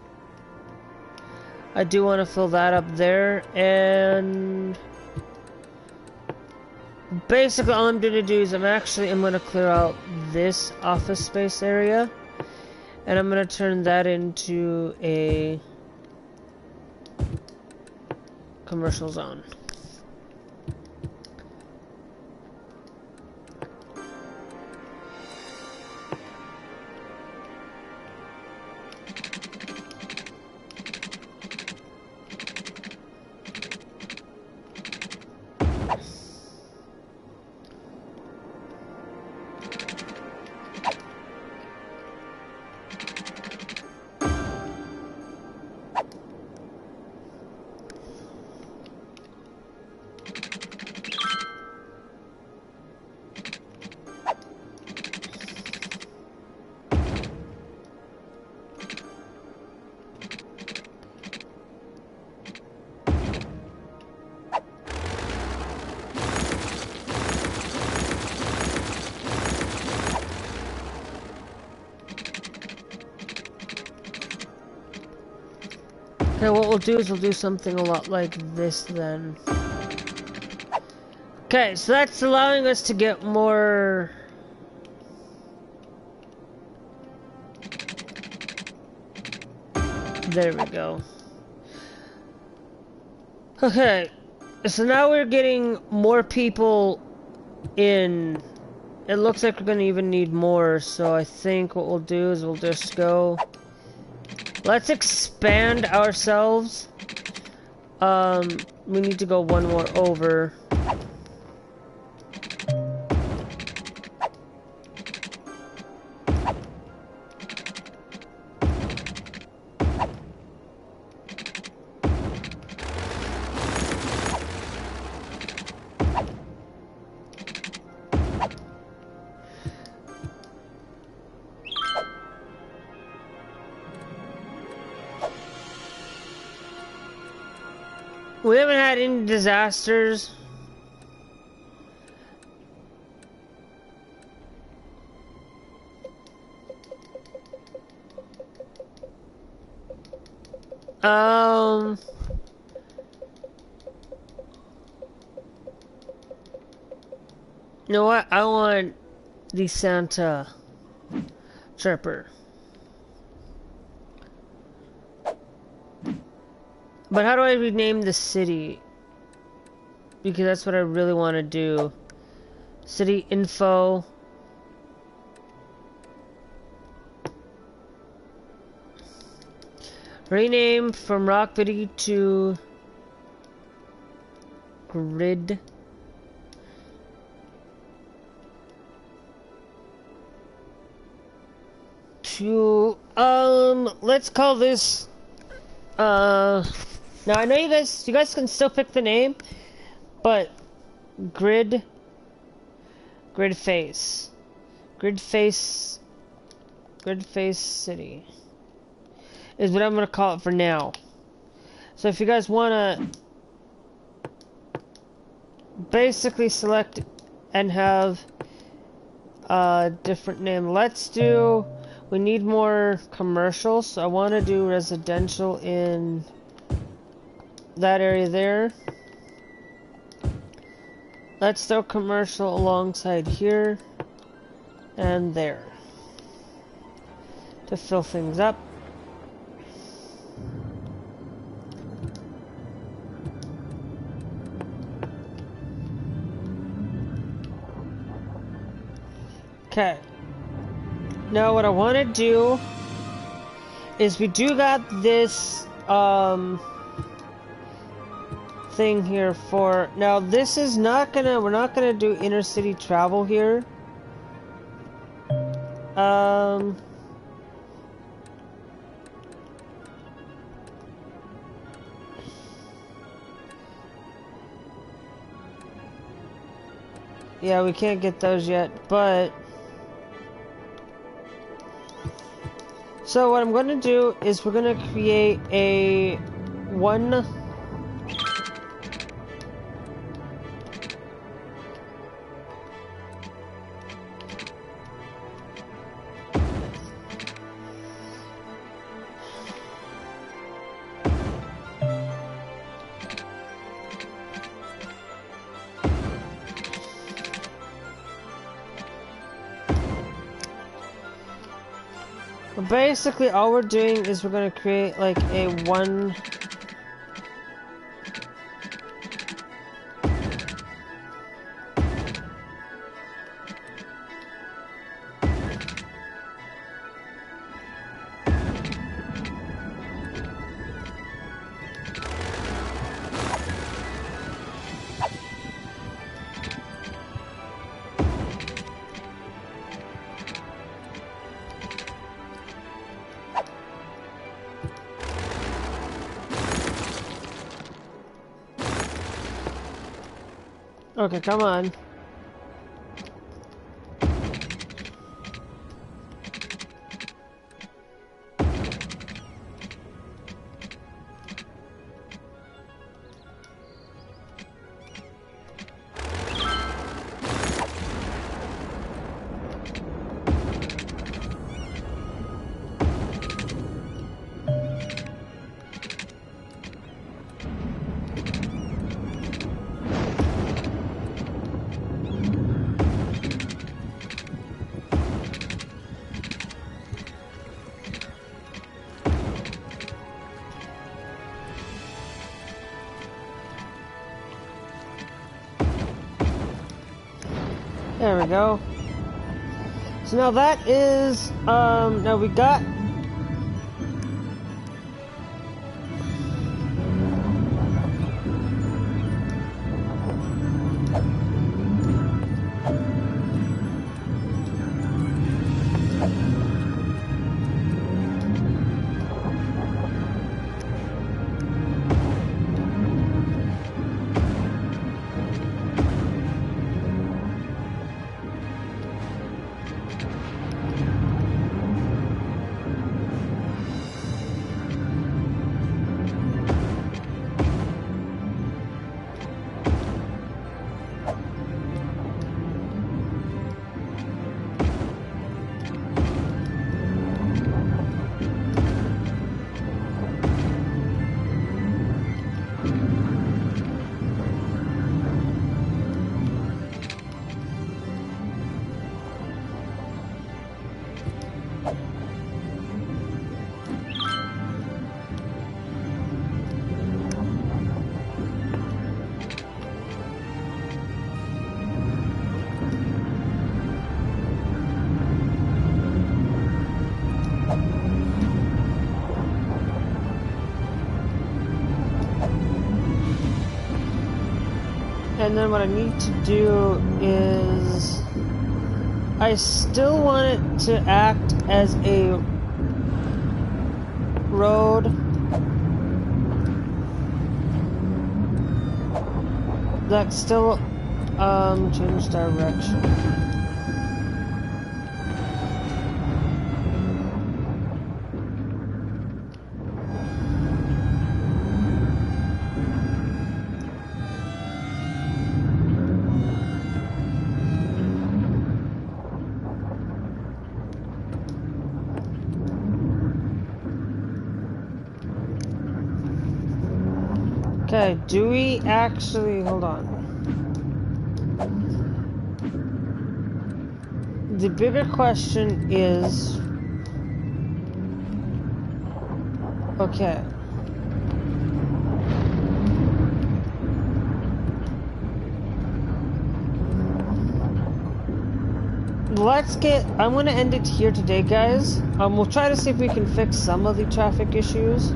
A: I do want to fill that up there, and basically all I'm going to do is I'm going to clear out this office space area, and I'm going to turn that into a commercial zone. Okay, what we'll do is we'll do something a lot like this then. Okay, so that's allowing us to get more... There we go. Okay, so now we're getting more people in. It looks like we're gonna even need more, so I think what we'll do is we'll just go... Let's expand ourselves. We need to go one more over. We haven't had any disasters. You know what? I want the Santa Tripper. But how do I rename the city? Because that's what I really want to do. City info. Rename from Rock City to Grid. To let's call this now I know you guys can still pick the name, but Grid Face City is what I'm gonna call it for now. So if you guys wanna basically select and have a different name, we need more commercials, so I want to do residential in that area there. Let's throw commercial alongside here and there to fill things up. Okay. Now what I want to do is we do got this thing here for now. This is not gonna, we're not gonna do intercity travel here. Yeah, we can't get those yet, but so what I'm going to do is we're going to create a one basically all we're doing is we're going to create like a one okay, come on. There we go. So now that is, now we got... And then what I need to do is... I still want it to act as a road that still change direction. Okay, do we actually, hold on. The bigger question is, okay. Let's get, I'm gonna end it here today, guys. We'll try to see if we can fix some of the traffic issues.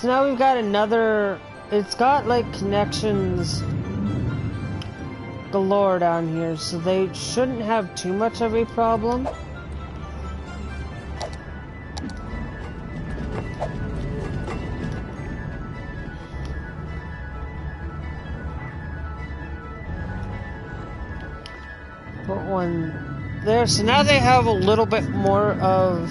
A: So now we've got another, it's got like connections galore down here, so they shouldn't have too much of a problem. Put one there, so now they have a little bit more of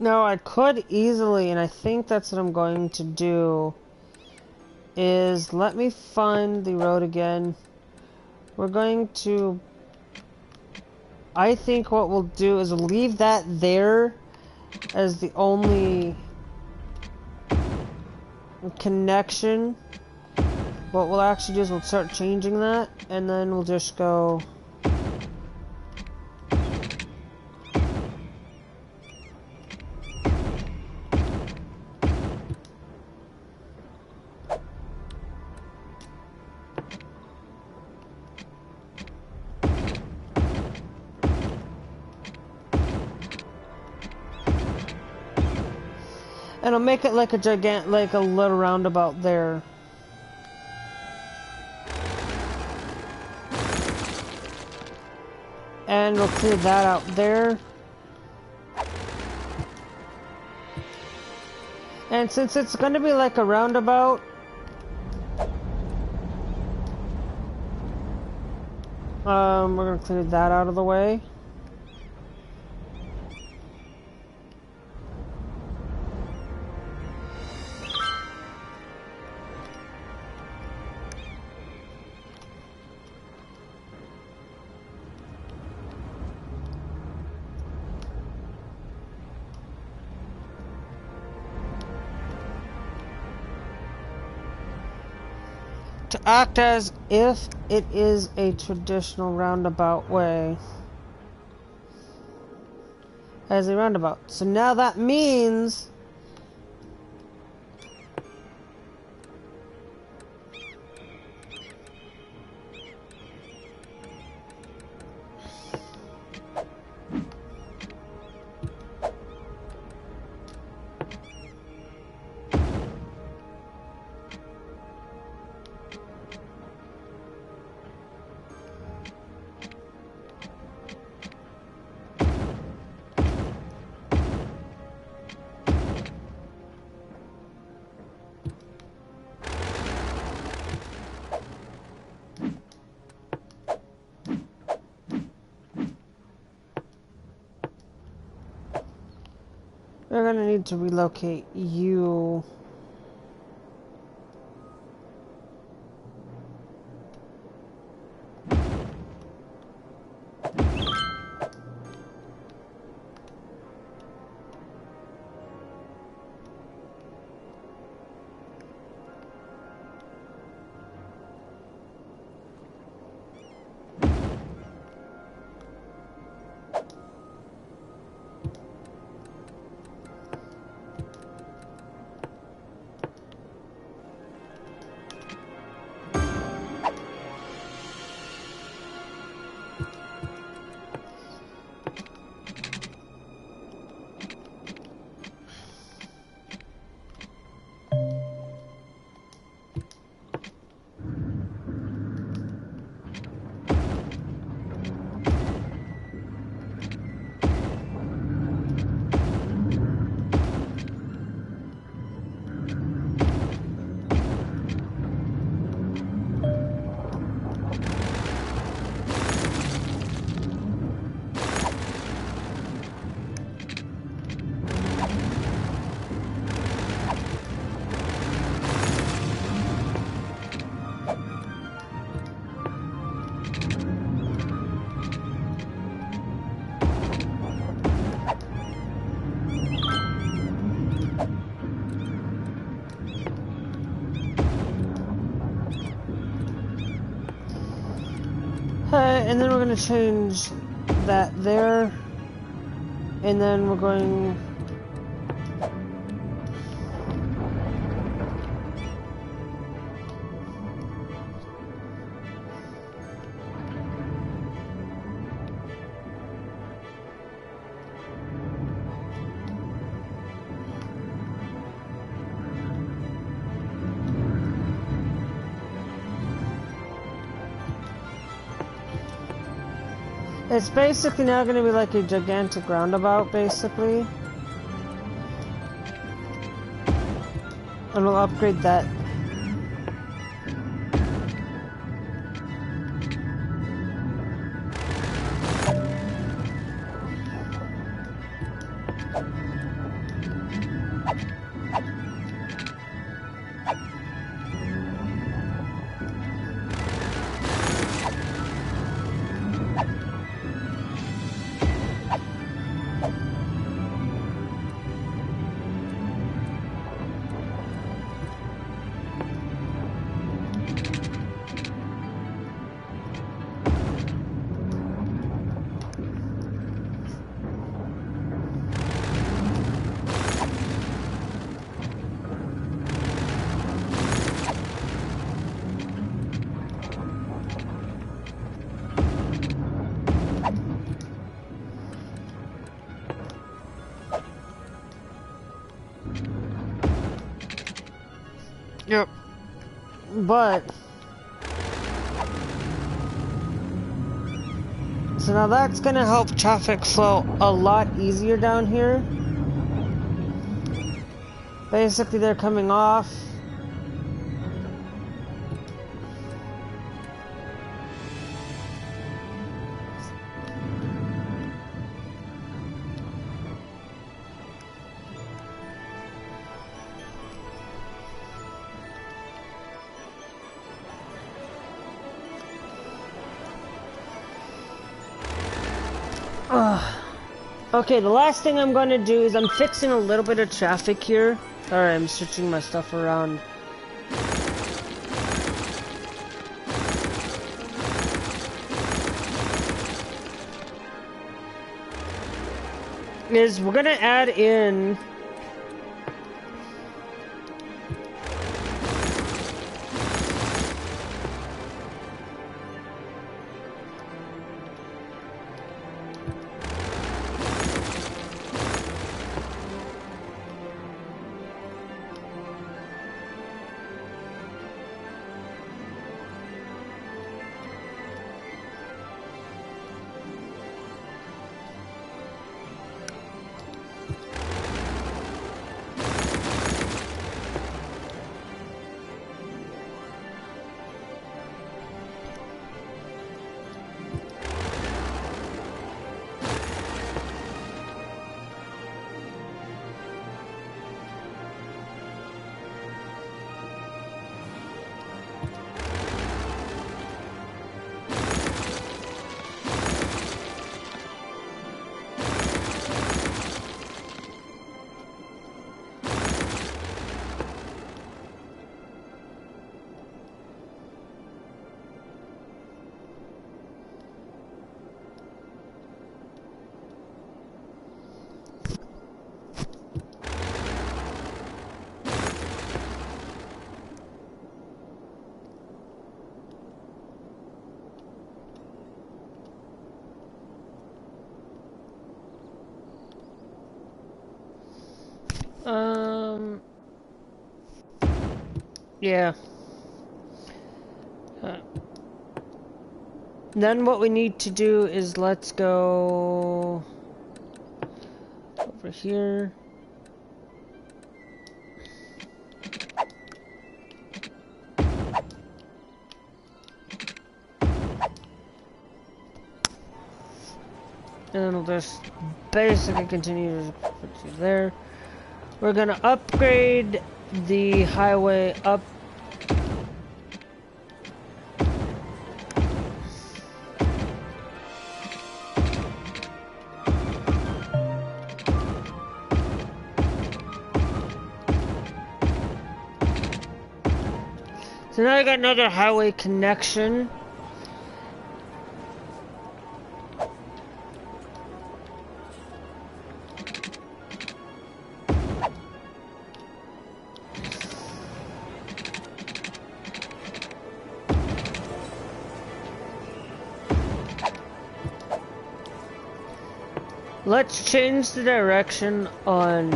A: now, I could easily, and I think that's what I'm going to do, is let me find the road again. We're going to, I think what we'll do is leave that there as the only connection what we'll actually do is we'll start changing that, and then we'll just go... And I'll make it like like a little roundabout there. And we'll clear that out there. And since it's going to be like a roundabout, we're going to clear that out of the way. To act as if it is a traditional roundabout way. As a roundabout. So now that means we're going to need to relocate you. And then we're going to change that there, and then we're going it's basically now going to be like a gigantic roundabout, basically. And we'll upgrade that. But so now that's gonna help traffic flow a lot easier down here. Basically, they're coming off. Okay, the last thing I'm going to do is I'm fixing a little bit of traffic here. Sorry, I'm switching my stuff around. Is we're going to add in yeah. Then what we need to do is let's go over here. And we'll just basically continue to put there. We're gonna upgrade the highway up. So now I got another highway connection. Let's change the direction on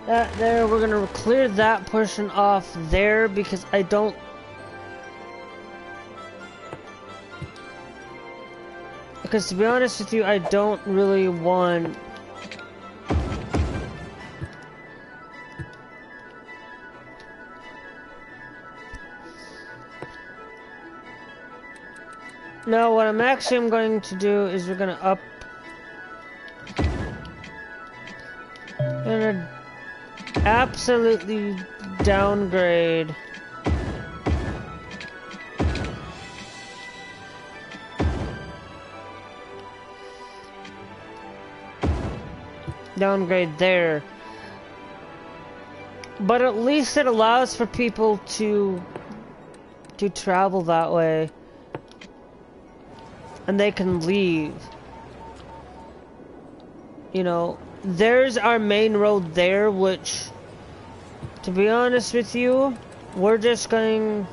A: that there. We're gonna clear that portion off there because I don't. Because to be honest with you, I don't really want. No, what I'm going to do is we're gonna up. Gonna absolutely downgrade. Downgrade there. But at least it allows for people to travel that way. And they can leave. You know, there's our main road there, which, to be honest with you, we're just going...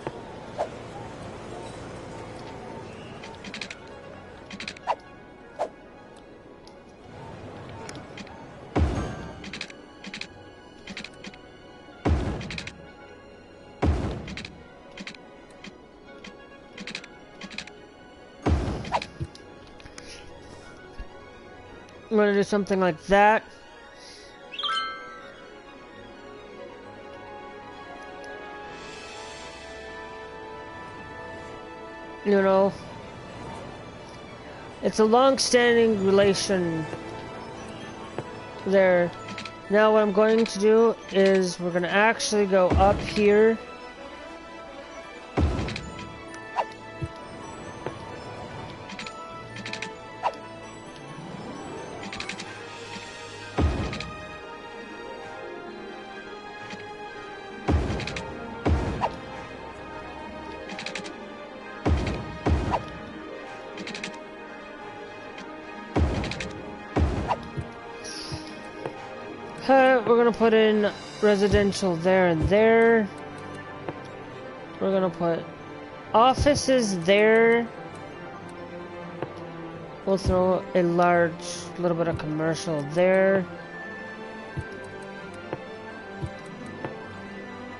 A: I'm gonna do something like that. You know, it's a long-standing relation there. Now what I'm going to do is we're gonna actually go up here. We're gonna put in residential there and there. We're gonna put offices there. We'll throw a little bit of commercial there.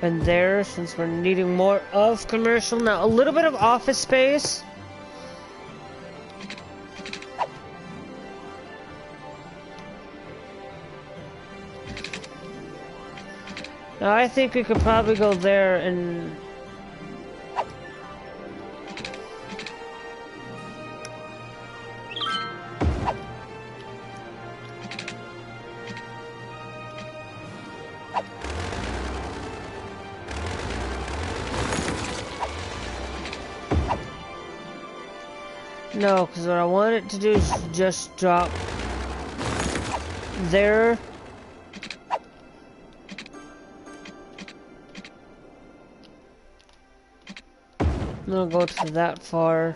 A: And there, since we're needing more of commercial. Now, a little bit of office space. Now, I think we could probably go there and... No, because what I want it to do is just drop there. I'm gonna go to that far.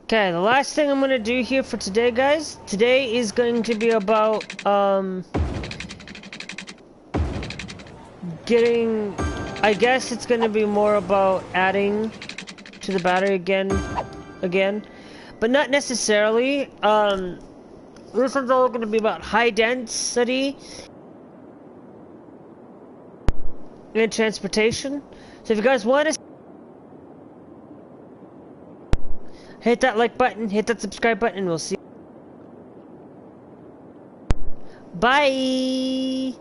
A: Okay, the last thing I'm gonna do here for today, guys. Today is going to be about getting, I guess it's gonna be more about adding to the battery again, but not necessarily. This one's all gonna be about high density and transportation. So if you guys want to hit that like button, hit that subscribe button, and we'll see you. Bye!